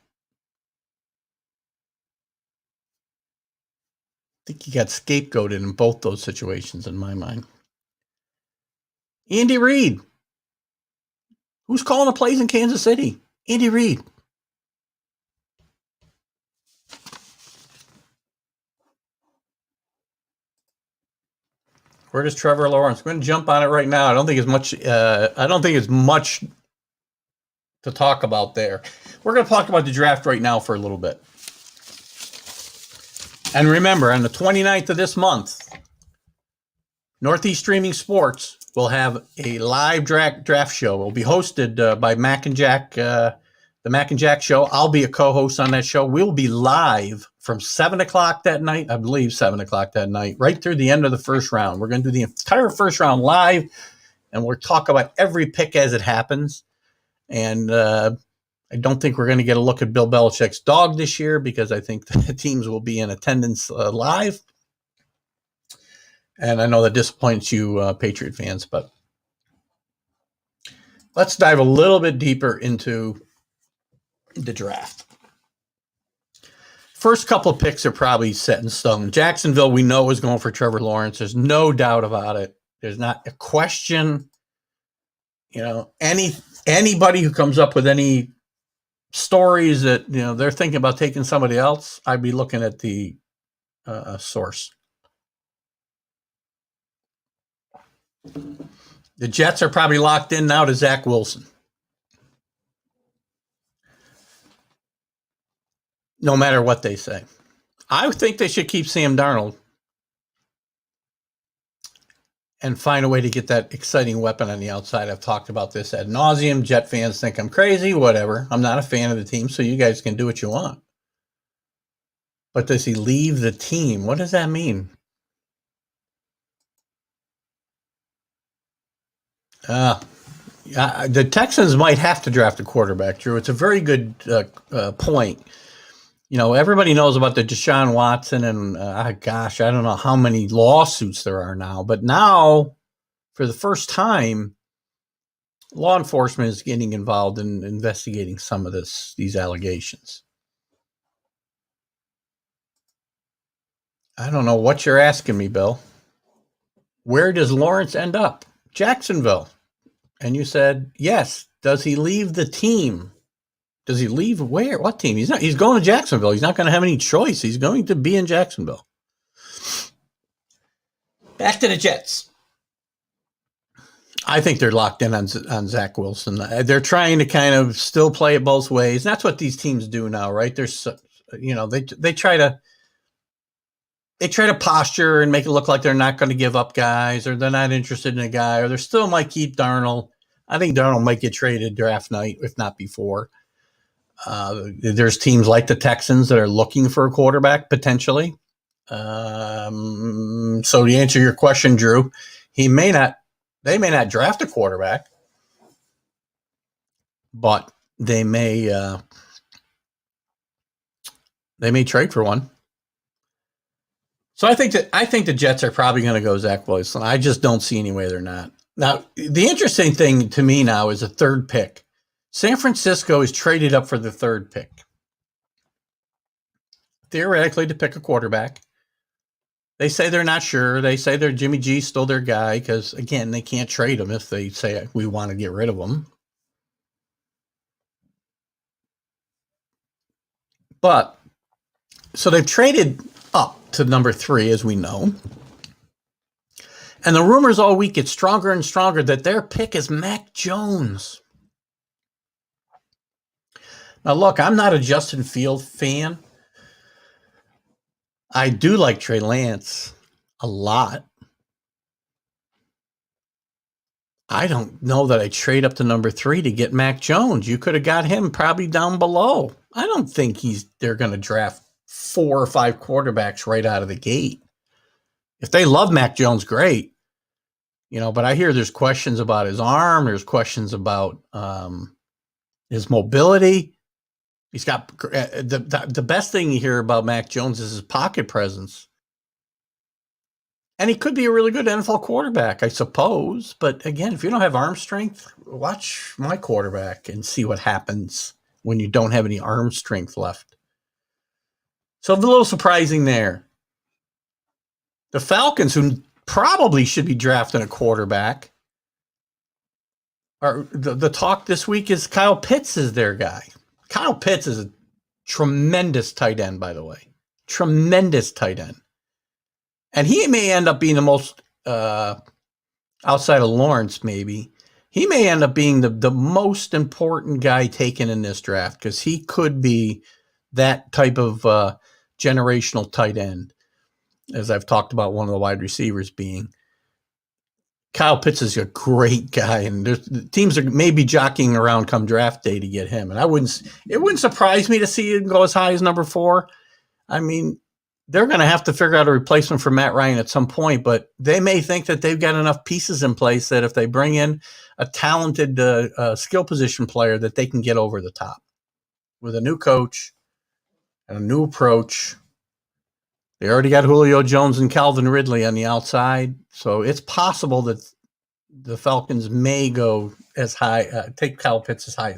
Speaker 2: I think he got scapegoated in both those situations in my mind. Andy Reid. Who's calling the plays in Kansas City? Andy Reid. Where does Trevor Lawrence? I'm going to jump on it right now. I don't think it's much to talk about there. We're going to talk about the draft right now for a little bit. And remember, on the 29th of this month, Northeast Streaming Sports will have a live draft show. It will be hosted by Mac and Jack, the Mac and Jack Show. I'll be a co-host on that show. We'll be live from 7 o'clock that night, I believe 7 o'clock that night, right through the end of the first round. We're going to do the entire first round live, and we'll talk about every pick as it happens. And I don't think we're going to get a look at Bill Belichick's dog this year because I think the teams will be in attendance live. And I know that disappoints you Patriot fans, but let's dive a little bit deeper into the draft. First couple of picks are probably set in stone. Jacksonville, we know, is going for Trevor Lawrence. There's no doubt about it. There's not a question. You know, anybody who comes up with any stories that, you know, they're thinking about taking somebody else, I'd be looking at the source. The Jets are probably locked in now to Zach Wilson. No matter what they say. I think they should keep Sam Darnold and find a way to get that exciting weapon on the outside. I've talked about this ad nauseum. Jet fans think I'm crazy, whatever. I'm not a fan of the team, so you guys can do what you want. But does he leave the team? What does that mean? The Texans might have to draft a quarterback, Drew. It's a very good point. You know, everybody knows about the Deshaun Watson and, I don't know how many lawsuits there are now. But now, for the first time, law enforcement is getting involved in investigating some of these allegations. I don't know what you're asking me, Bill. Where does Lawrence end up? Jacksonville. And you said, yes. Does he leave the team? Does he leave where? What team? He's going to Jacksonville. He's not going to have any choice. He's going to be in Jacksonville. Back to the Jets. I think they're locked in on Zach Wilson. They're trying to kind of still play it both ways. And that's what these teams do now, right? There's, they try to posture and make it look like they're not going to give up guys, or they're not interested in a guy, or they still might keep Darnold. I think Darnold might get traded draft night, if not before. There's teams like the Texans that are looking for a quarterback potentially. So to answer your question, Drew, they may not draft a quarterback, but they may trade for one. So I think the Jets are probably going to go Zach Wilson. I just don't see any way they're not. Now, the interesting thing to me now is a third pick. San Francisco is traded up for the third pick, theoretically, to pick a quarterback. They say they're not sure. They say they're Jimmy G's still their guy because, again, they can't trade him if they say we want to get rid of him. But so they've traded up to number 3, as we know. And the rumors all week get stronger and stronger that their pick is Mac Jones. Now, look, I'm not a Justin Fields fan. I do like Trey Lance a lot. I don't know that I trade up to number 3 to get Mac Jones. You could have got him probably down below. I don't think they're going to draft 4 or 5 quarterbacks right out of the gate. If they love Mac Jones, great. But I hear there's questions about his arm. There's questions about his mobility. He's got the best thing you hear about Mac Jones is his pocket presence. And he could be a really good NFL quarterback, I suppose. But again, if you don't have arm strength, watch my quarterback and see what happens when you don't have any arm strength left. So a little surprising there. The Falcons, who probably should be drafting a quarterback, the talk this week is Kyle Pitts is their guy. Kyle Pitts is a tremendous tight end, by the way. Tremendous tight end. And he may end up being the most, outside of Lawrence maybe, he may end up being the most important guy taken in this draft because he could be that type of generational tight end, as I've talked about one of the wide receivers being. Kyle Pitts is a great guy, and the teams are maybe jockeying around come draft day to get him. And it wouldn't surprise me to see him go as high as number 4. I mean, they're going to have to figure out a replacement for Matt Ryan at some point, but they may think that they've got enough pieces in place that if they bring in a talented skill position player, that they can get over the top with a new coach and a new approach. They already got Julio Jones and Calvin Ridley on the outside, so it's possible that the Falcons may go as high, take Kyle Pitts as high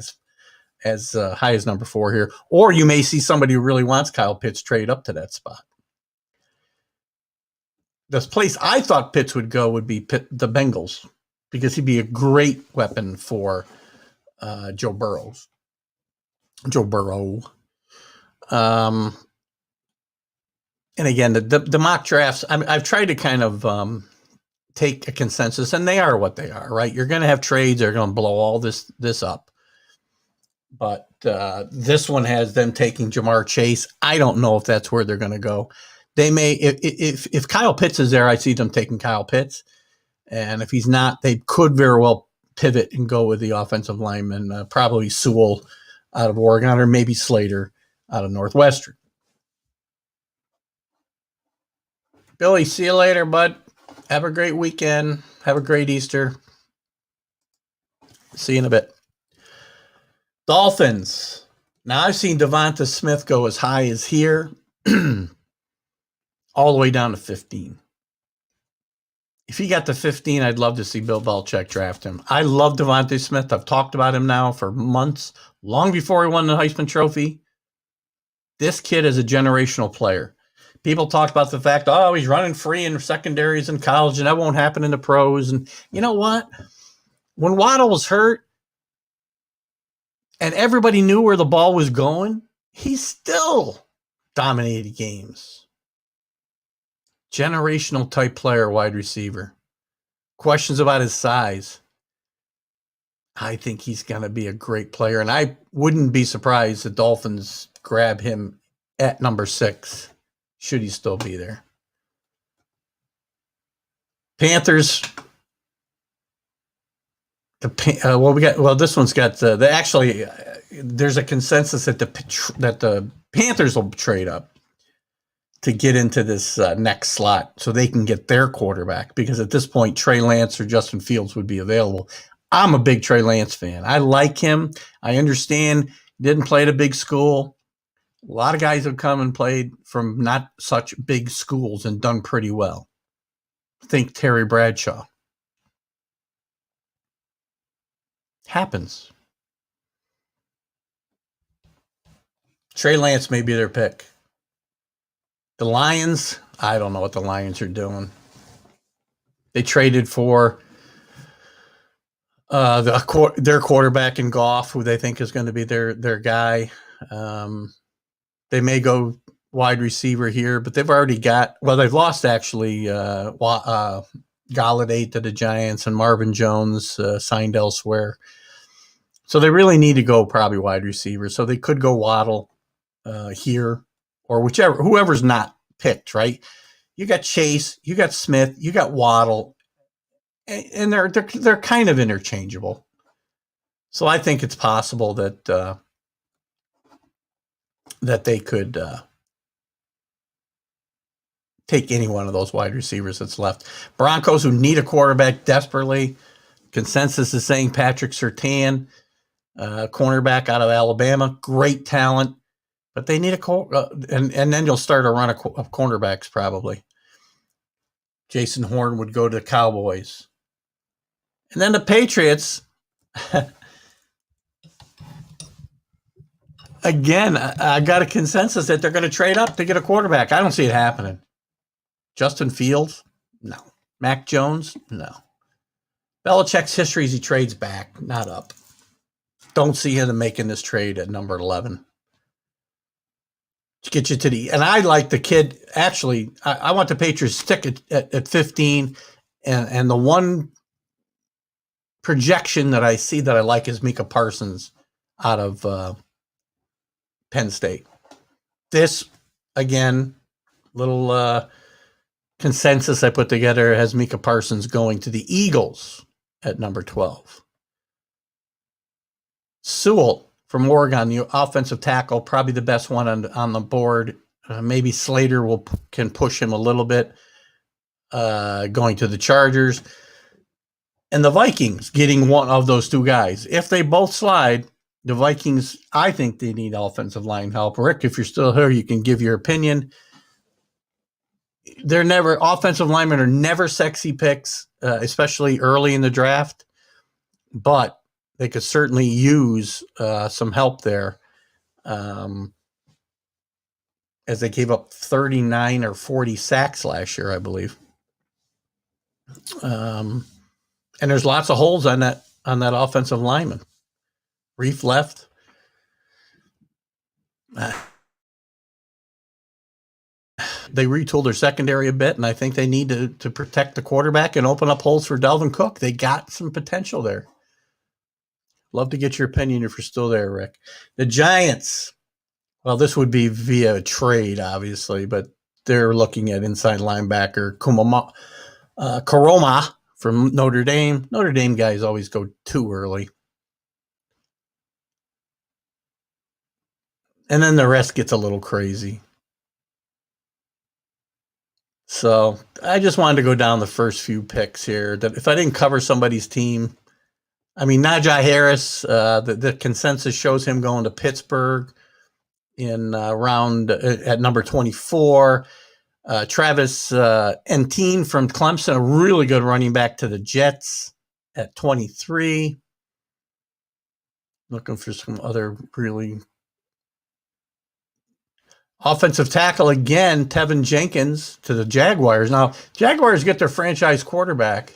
Speaker 2: as number 4 here, or you may see somebody who really wants Kyle Pitts trade up to that spot. The place I thought Pitts would go would be the Bengals, because he'd be a great weapon for Joe Burrow. And again, the mock drafts, I've tried to kind of take a consensus, and they are what they are, right? You're going to have trades. They're going to blow all this up. But this one has them taking Jamar Chase. I don't know if that's where they're going to go. They may, if Kyle Pitts is there, I see them taking Kyle Pitts. And if he's not, they could very well pivot and go with the offensive lineman, probably Sewell out of Oregon, or maybe Slater out of Northwestern. Billy, see you later, bud. Have a great weekend. Have a great Easter. See you in a bit. Dolphins. Now, I've seen Devonta Smith go as high as here, all the way down to 15. If he got to 15, I'd love to see Bill Belichick draft him. I love Devonta Smith. I've talked about him now for months, long before he won the Heisman Trophy. This kid is a generational player. People talk about the fact, he's running free in secondaries in college, and that won't happen in the pros. And you know what? When Waddle was hurt and everybody knew where the ball was going, he still dominated games. Generational type player, wide receiver. Questions about his size. I think he's going to be a great player, and I wouldn't be surprised the Dolphins grab him at number 6, should he still be there. Panthers. This one's got there's a consensus that the Panthers will trade up to get into this next slot so they can get their quarterback, because at this point Trey Lance or Justin Fields would be available. I'm a big Trey Lance fan. I like him. I understand didn't play at a big school. A lot of guys have come and played from not such big schools and done pretty well. Think Terry Bradshaw. Happens. Trey Lance may be their pick. The Lions, I don't know what the Lions are doing. They traded for their quarterback in Goff, who they think is going to be their guy. They may go wide receiver here, but they've lost actually Galladay to the Giants, and Marvin Jones signed elsewhere. So they really need to go probably wide receiver. So they could go Waddle here, or whoever's not picked, right? You got Chase, you got Smith, you got Waddle, and they're kind of interchangeable. So I think it's possible that they could take any one of those wide receivers that's left. Broncos, who need a quarterback desperately. Consensus is saying Patrick Surtain, cornerback out of Alabama, great talent, but they need and then you'll start a run of cornerbacks probably. Jason Horn would go to the Cowboys. And then the Patriots, again, I got a consensus that they're going to trade up to get a quarterback. I don't see it happening. Justin Fields? No. Mac Jones? No. Belichick's history is he trades back, not up. Don't see him making this trade at number 11. To get you and I like the kid. Actually, I want the Patriots to stick at 15. And the one projection that I see that I like is Micah Parsons out of Penn State. This, again, little consensus I put together has Micah Parsons going to the Eagles at number 12. Sewell from Oregon, the offensive tackle, probably the best one on the board. Maybe Slater can push him a little bit, going to the Chargers. And the Vikings getting one of those two guys. If they both slide, the Vikings, I think they need offensive line help. Rick, if you're still here, you can give your opinion. Offensive linemen are never sexy picks, especially early in the draft, but they could certainly use some help there, as they gave up 39 or 40 sacks last year, I believe. And there's lots of holes on that offensive lineman. Reef left. They retooled their secondary a bit, and I think they need to protect the quarterback and open up holes for Dalvin Cook. They got some potential there. Love to get your opinion if you're still there, Rick. The Giants. Well, this would be via trade, obviously, but they're looking at inside linebacker Koroma from Notre Dame. Notre Dame guys always go too early. And then the rest gets a little crazy. So I just wanted to go down the first few picks here. That if I didn't cover somebody's team, I mean, Najee Harris, the consensus shows him going to Pittsburgh in round at number 24. Travis Etienne from Clemson, a really good running back to the Jets at 23. Looking for some other really offensive tackle again, Tevin Jenkins to the Jaguars. Now, Jaguars get their franchise quarterback.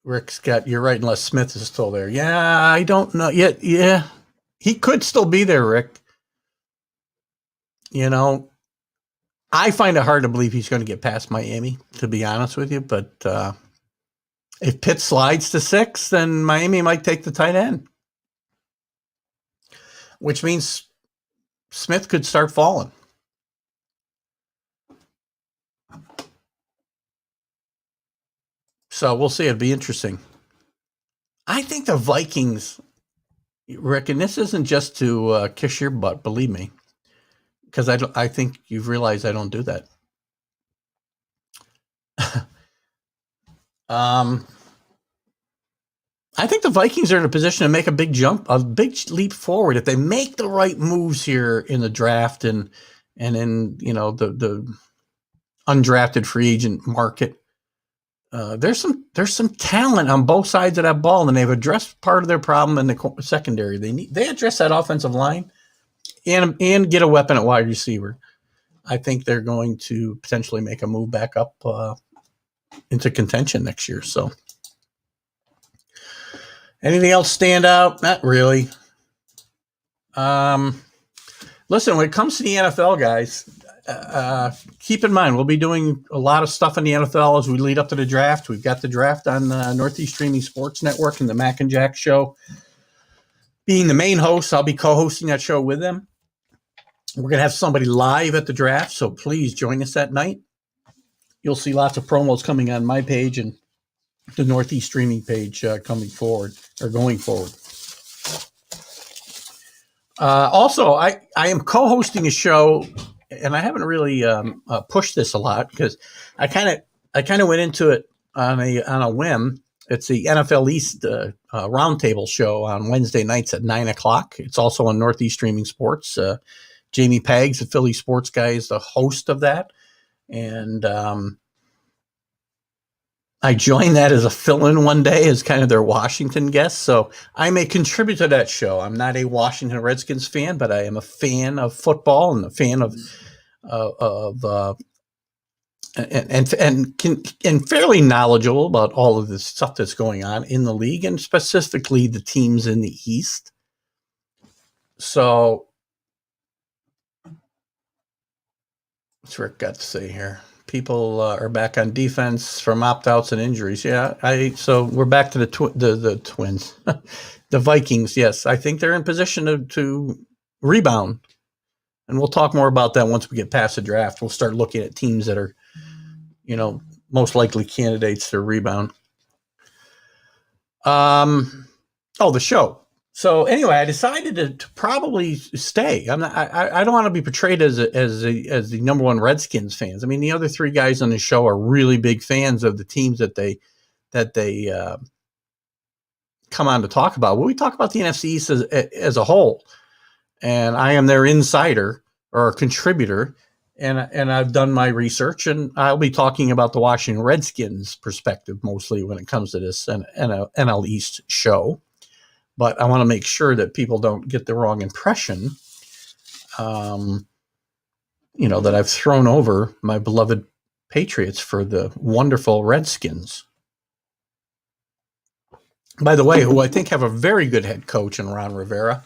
Speaker 2: Rick's you're right, unless Smith is still there. Yeah, I don't know. Yeah. He could still be there, Rick. You know, I find it hard to believe he's going to get past Miami, to be honest with you, but If Pitt slides to 6, then Miami might take the tight end, which means Smith could start falling. So we'll see. It'll be interesting. I think the Vikings, Rick, and this isn't just to kiss your butt, believe me, because I think you've realized I don't do that. I think the Vikings are in a position to make a big leap forward if they make the right moves here in the draft and in the undrafted free agent market. There's some talent on both sides of that ball, and they've addressed part of their problem in the secondary. They address that offensive line and get a weapon at wide receiver. I think they're going to potentially make a move back up into contention next year. So, anything else stand out? Not really. Listen, when it comes to the NFL, guys, keep in mind, we'll be doing a lot of stuff in the NFL as we lead up to the draft. We've got the draft on Northeast Streaming Sports Network and the Mac and Jack Show. Being the main host, I'll be co-hosting that show with them. We're going to have somebody live at the draft, so please join us that night. You'll see lots of promos coming on my page and the Northeast Streaming page going forward. Also, I am co-hosting a show, and I haven't really pushed this a lot because I kind of went into it on a whim. It's the NFL East Roundtable show on Wednesday nights at 9:00. It's also on Northeast Streaming Sports. Jamie Paggs, the Philly sports guy, is the host of that, and I joined that as a fill-in one day as kind of their Washington guest. So I may contribute to that show. I'm not a Washington Redskins fan, but I am a fan of football and a fan of fairly knowledgeable about all of this stuff that's going on in the league and specifically the teams in the East. So what's Rick got to say here? People are back on defense from opt-outs and injuries. Yeah, so we're back to the Twins, the Vikings. Yes, I think they're in position to rebound, and we'll talk more about that once we get past the draft. We'll start looking at teams that are, most likely candidates to rebound. The show. So anyway, I decided to probably stay. I don't want to be portrayed as the number one Redskins fans. I mean, the other three guys on the show are really big fans of the teams that they come on to talk about. Well, we talk about the NFC East as a whole, and I am their insider or contributor, and I've done my research, and I'll be talking about the Washington Redskins perspective mostly when it comes to this NL East show. But I want to make sure that people don't get the wrong impression, that I've thrown over my beloved Patriots for the wonderful Redskins. By the way, who I think have a very good head coach in Ron Rivera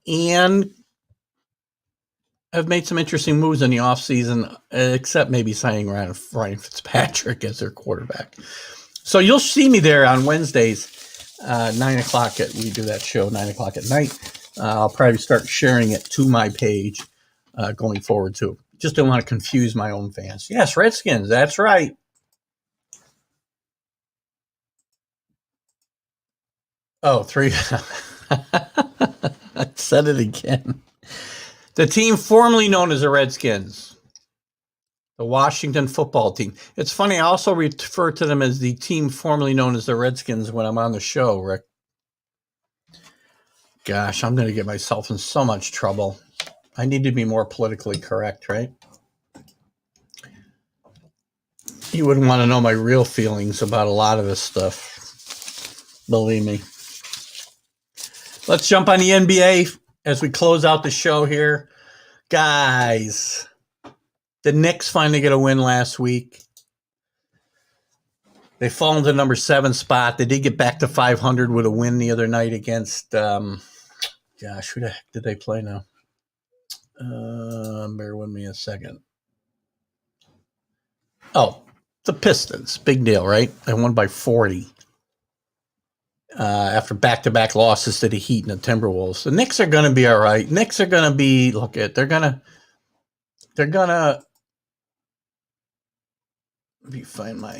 Speaker 2: and have made some interesting moves in the offseason, except maybe signing Ryan Fitzpatrick as their quarterback. So you'll see me there on Wednesdays. 9:00 we do that show 9:00 at night. I'll probably start sharing it to my page going forward too. Just don't want to confuse my own fans. Yes, Redskins, that's right. Oh, 3. I said it again. The team formerly known as the Redskins. The Washington football team. It's funny, I also refer to them as the team formerly known as the Redskins when I'm on the show, Rick. Gosh, I'm going to get myself in so much trouble. I need to be more politically correct, right? You wouldn't want to know my real feelings about a lot of this stuff. Believe me. Let's jump on the NBA as we close out the show here. Guys, the Knicks finally get a win last week. They fall into number 7 spot. They did get back to 500 with a win the other night against, who the heck did they play now? Bear with me a second. Oh, the Pistons. Big deal, right? They won by 40. after back-to-back losses to the Heat and the Timberwolves. The Knicks are going to be all right. Knicks are going to be, they're going to, let me find my,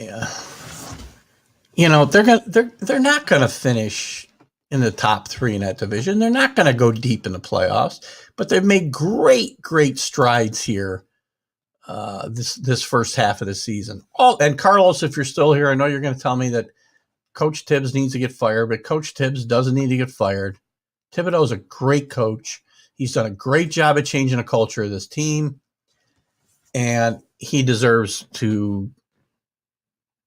Speaker 2: they're not going to finish in the top 3 in that division. They're not going to go deep in the playoffs, but they've made great strides here this first half of the season. And Carlos, if you're still here, I know you're going to tell me that Coach Tibbs needs to get fired, but Coach Tibbs doesn't need to get fired. Thibodeau's a great coach. He's done a great job at changing the culture of this team, and he deserves to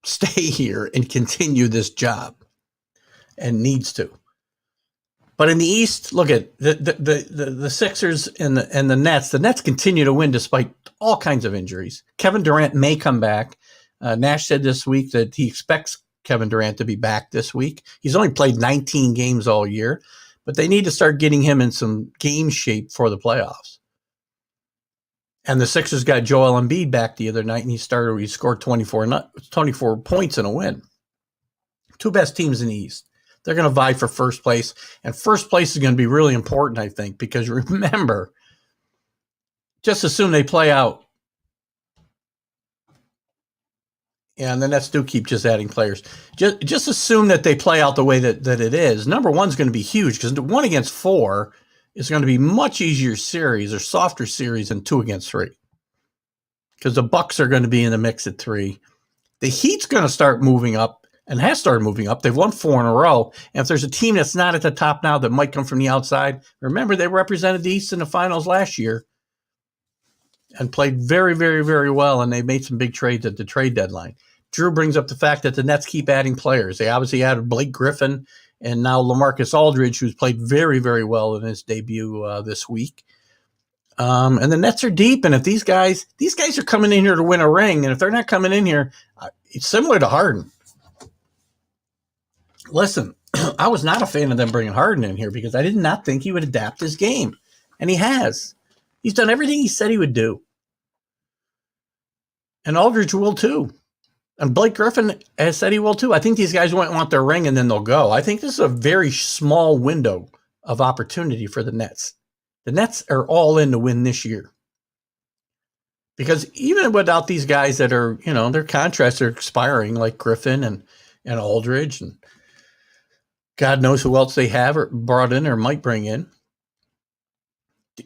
Speaker 2: stay here and continue this job, and needs to. But in the East, look at the Sixers and the Nets. The Nets continue to win despite all kinds of injuries. Kevin Durant may come back. Nash said this week that he expects Kevin Durant to be back this week. He's only played 19 games all year, but they need to start getting him in some game shape for the playoffs. And the Sixers got Joel Embiid back the other night, and he scored 24 points in a win. 2 best teams in the East. They're going to vie for first place, and first place is going to be really important, I think, because remember, just assume they play out. And the Nets do keep just adding players. Just assume that they play out the way that it is. Number 1 is going to be huge because 1 against 4 is going to be much easier series or softer series than 2 against 3. Because the Bucks are going to be in the mix at 3. The Heat's going to start moving up and has started moving up. They've won 4 in a row. And if there's a team that's not at the top now that might come from the outside, remember they represented the East in the finals last year and played very, very, very well, and they made some big trades at the trade deadline. Drew brings up the fact that the Nets keep adding players. They obviously added Blake Griffin and now LaMarcus Aldridge, who's played very, very well in his debut this week. And the Nets are deep, and if these guys are coming in here to win a ring, and if they're not coming in here, it's similar to Harden. Listen, I was not a fan of them bringing Harden in here because I did not think he would adapt his game, and he has. He's done everything he said he would do. And Aldridge will too. And Blake Griffin has said he will too. I think these guys want their ring and then they'll go. I think this is a very small window of opportunity for the Nets. The Nets are all in to win this year. Because even without these guys that are, their contracts are expiring, like Griffin and Aldridge, and God knows who else they have or brought in or might bring in,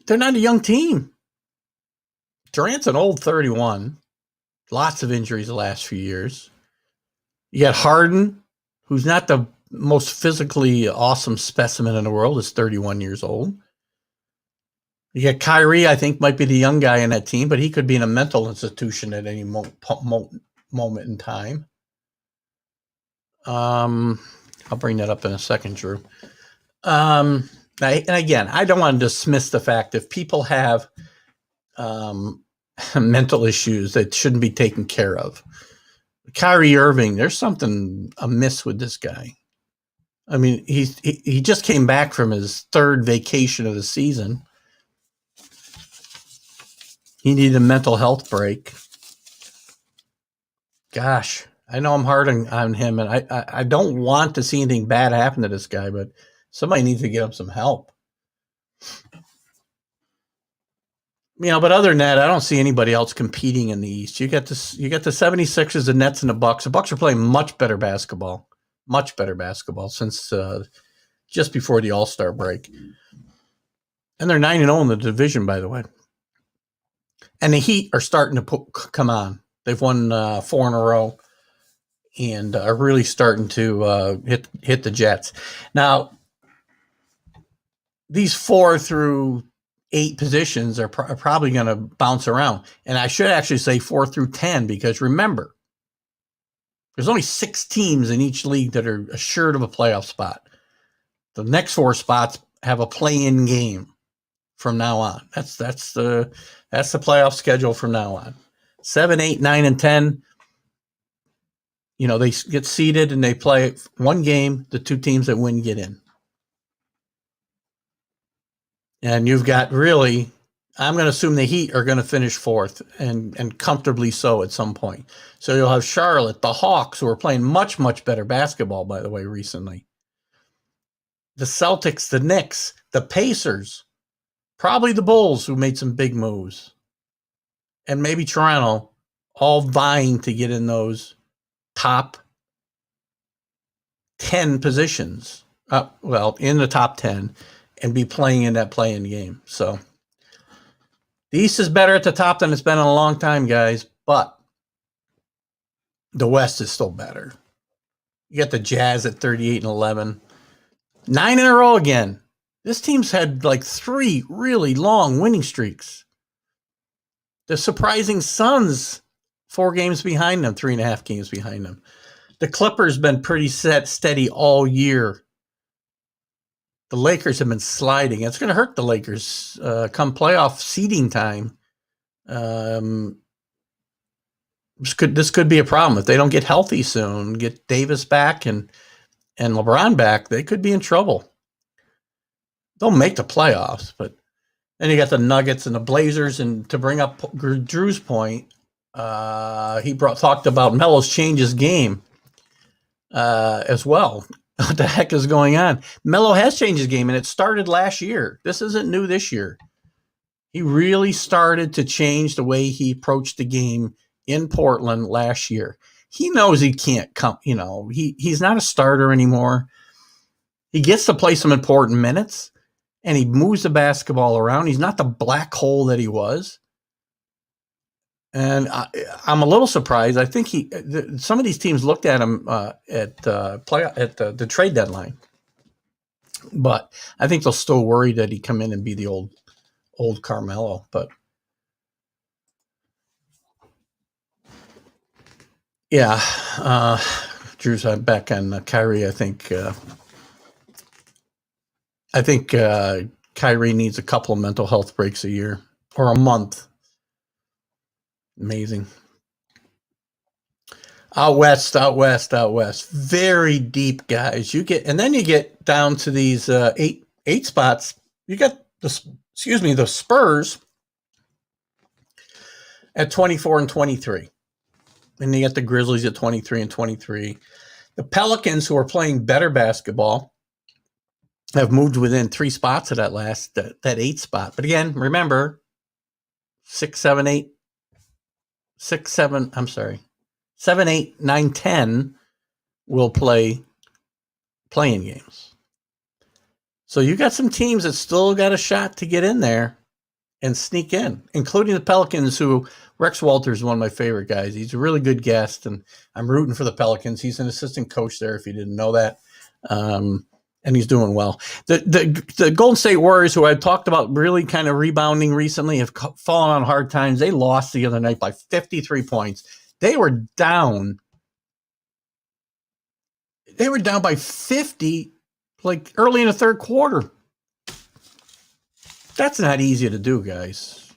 Speaker 2: they're not a young team. Durant's an old 31. Lots of injuries the last few years. You got Harden, who's not the most physically awesome specimen in the world, is 31 years old. You got Kyrie, I think, might be the young guy in that team, but he could be in a mental institution at any moment in time. I'll bring that up in a second, Drew. And again, I don't want to dismiss the fact if people have mental issues that shouldn't be taken care of. Kyrie Irving, there's something amiss with this guy. I mean, he just came back from his 3rd vacation of the season. He needed a mental health break. Gosh, I know I'm hard on him, and I don't want to see anything bad happen to this guy, but somebody needs to get him some help. But other than that, I don't see anybody else competing in the East. You got the 76ers, the Nets, and the Bucks. The Bucks are playing much better basketball since just before the All-Star break. And they're 9-0 in the division, by the way. And the Heat are starting to come on. They've won 4 in a row and are really starting to hit the Jets. Now, these 4 through 8 positions are probably going to bounce around. And I should actually say 4 through 10, because remember, there's only 6 teams in each league that are assured of a playoff spot. The next 4 spots have a play-in game from now on. That's the playoff schedule from now on. 7, 8, 9, and 10, they get seeded and they play one game. The 2 teams that win get in. And you've got really, I'm going to assume the Heat are going to finish 4th and comfortably so at some point. So you'll have Charlotte, the Hawks, who are playing much, much better basketball, by the way, recently. the Celtics, the Knicks, the Pacers, probably the Bulls who made some big moves, and maybe Toronto, all vying to get in those top 10 positions. In the top 10 and be playing in that play-in game. So the East is better at the top than it's been in a long time, guys, but the West is still better. You got the Jazz at 38-11. 9 in a row again. This team's had like 3 really long winning streaks. The surprising Suns, 4 games behind them, 3.5 games behind them. The Clippers been pretty steady all year. The Lakers have been sliding. It's going to hurt the Lakers come playoff seeding time. This could be a problem if they don't get healthy soon. Get Davis back and LeBron back, they could be in trouble. They'll make the playoffs, but then you got the Nuggets and the Blazers. And to bring up Drew's point, he talked about Melo's change his game as well. What the heck is going on? Melo has changed his game, and it started last year. This isn't new this year. He really started to change the way he approached the game in Portland last year. He knows he can't come, he's not a starter anymore. He gets to play some important minutes, and he moves the basketball around. He's not the black hole that he was. And I'm a little surprised. I think some of these teams looked at him at the trade deadline, but I think they'll still worry that he come in and be the old Carmelo. But yeah, Drew's back on Kyrie. I think Kyrie needs a couple of mental health breaks a year or a month. Amazing. Out west. Very deep, guys. You get down to these eight spots. You got the Spurs at 24 and 23. And you got the Grizzlies at 23 and 23. The Pelicans, who are playing better basketball, have moved within 3 spots of that 8 spot. But again, remember, 7, 8, 9, 10 will play playing games. So you got some teams that still got a shot to get in there and sneak in, including the Pelicans, who Rex Walters is one of my favorite guys. He's a really good guest, and I'm rooting for the Pelicans. He's an assistant coach there, if you didn't know that. And he's doing well. The Golden State Warriors, who I talked about really kind of rebounding recently, have fallen on hard times. They lost the other night by 53 points. They were down by 50 like early in the third quarter. That's not easy to do, guys.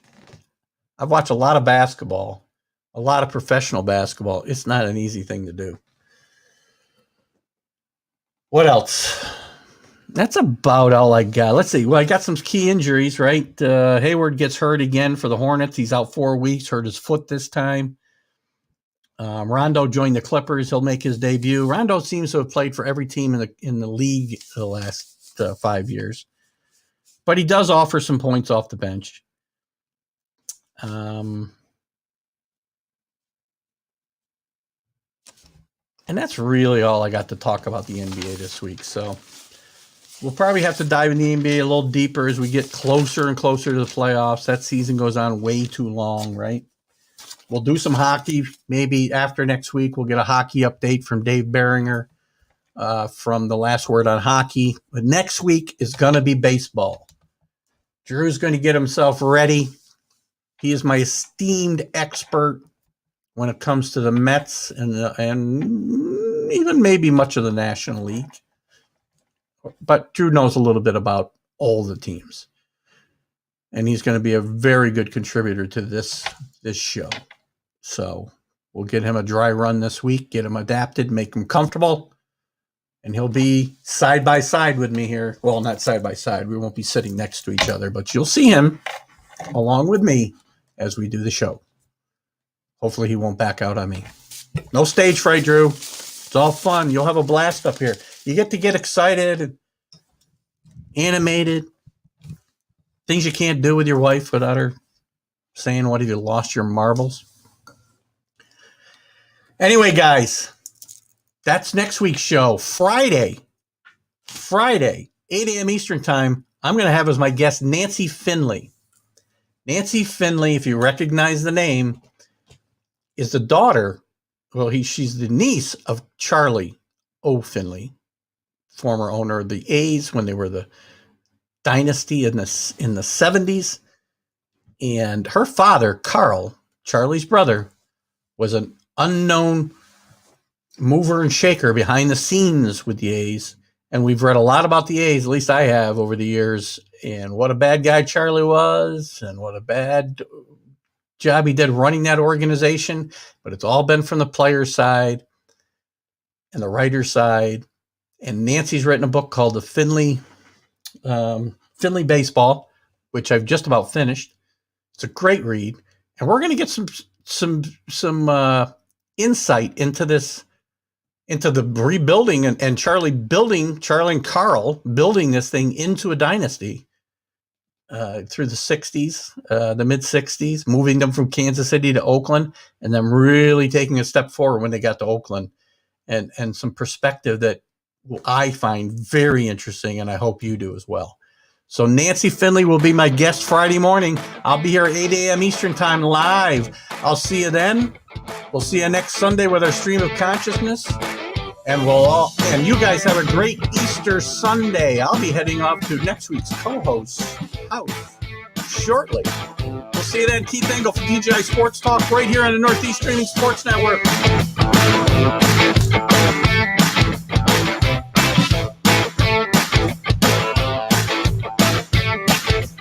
Speaker 2: I've watched a lot of basketball, a lot of professional basketball. It's not an easy thing to do. What else? That's about all I got. Let's see. Well, I got some key injuries, right? Hayward gets hurt again for the Hornets. He's out 4 weeks, hurt his foot this time. Rondo joined the Clippers. He'll make his debut. Rondo seems to have played for every team in the league the last 5 years. But he does offer some points off the bench. And that's really all I got to talk about the NBA this week. So we'll probably have to dive in the NBA a little deeper as we get closer and closer to the playoffs. That season goes on way too long, right? We'll do some hockey. Maybe after next week, we'll get a hockey update from Dave Beringer from the Last Word on Hockey. But next week is going to be baseball. Drew's going to get himself ready. He is my esteemed expert when it comes to the Mets and even maybe much of the National League. But Drew knows a little bit about all the teams. And he's going to be a very good contributor to this show. So we'll get him a dry run this week, get him adapted, make him comfortable, and he'll be side by side with me here. Well, not side by side. We won't be sitting next to each other, but you'll see him along with me as we do the show. Hopefully he won't back out on me. No stage fright, Drew. It's all fun. You'll have a blast up here. You get to get excited animated, things you can't do with your wife without her saying, "What have you lost your marbles?" Anyway, guys, that's next week's show. Friday, 8 a.m. Eastern Time, I'm going to have as my guest Nancy Finley. Nancy Finley, if you recognize the name, is the daughter, she's the niece of Charlie O. Finley, former owner of the A's when they were the dynasty in the 70s. And her father, Carl, Charlie's brother, was an unknown mover and shaker behind the scenes with the A's. And we've read a lot about the A's, at least I have over the years, and what a bad guy Charlie was and what a bad job he did running that organization. But it's all been from the player's side and the writer's side. And Nancy's written a book called The Finley Baseball, which I've just about finished. It's a great read. And we're going to get some insight into this, into the rebuilding and Charlie and Carl building this thing into a dynasty through the 60s, the mid 60s, moving them from Kansas City to Oakland, and then really taking a step forward when they got to Oakland, and some perspective that I find very interesting, and I hope you do as well. So Nancy Finley will be my guest Friday morning. I'll be here at 8 a.m. Eastern Time live. I'll see you then. We'll see you next Sunday with our Stream of Consciousness. And and you guys have a great Easter Sunday. I'll be heading off to next week's co-host's house shortly. We'll see you then. Keith Engel for DJI Sports Talk right here on the Northeast Streaming Sports Network.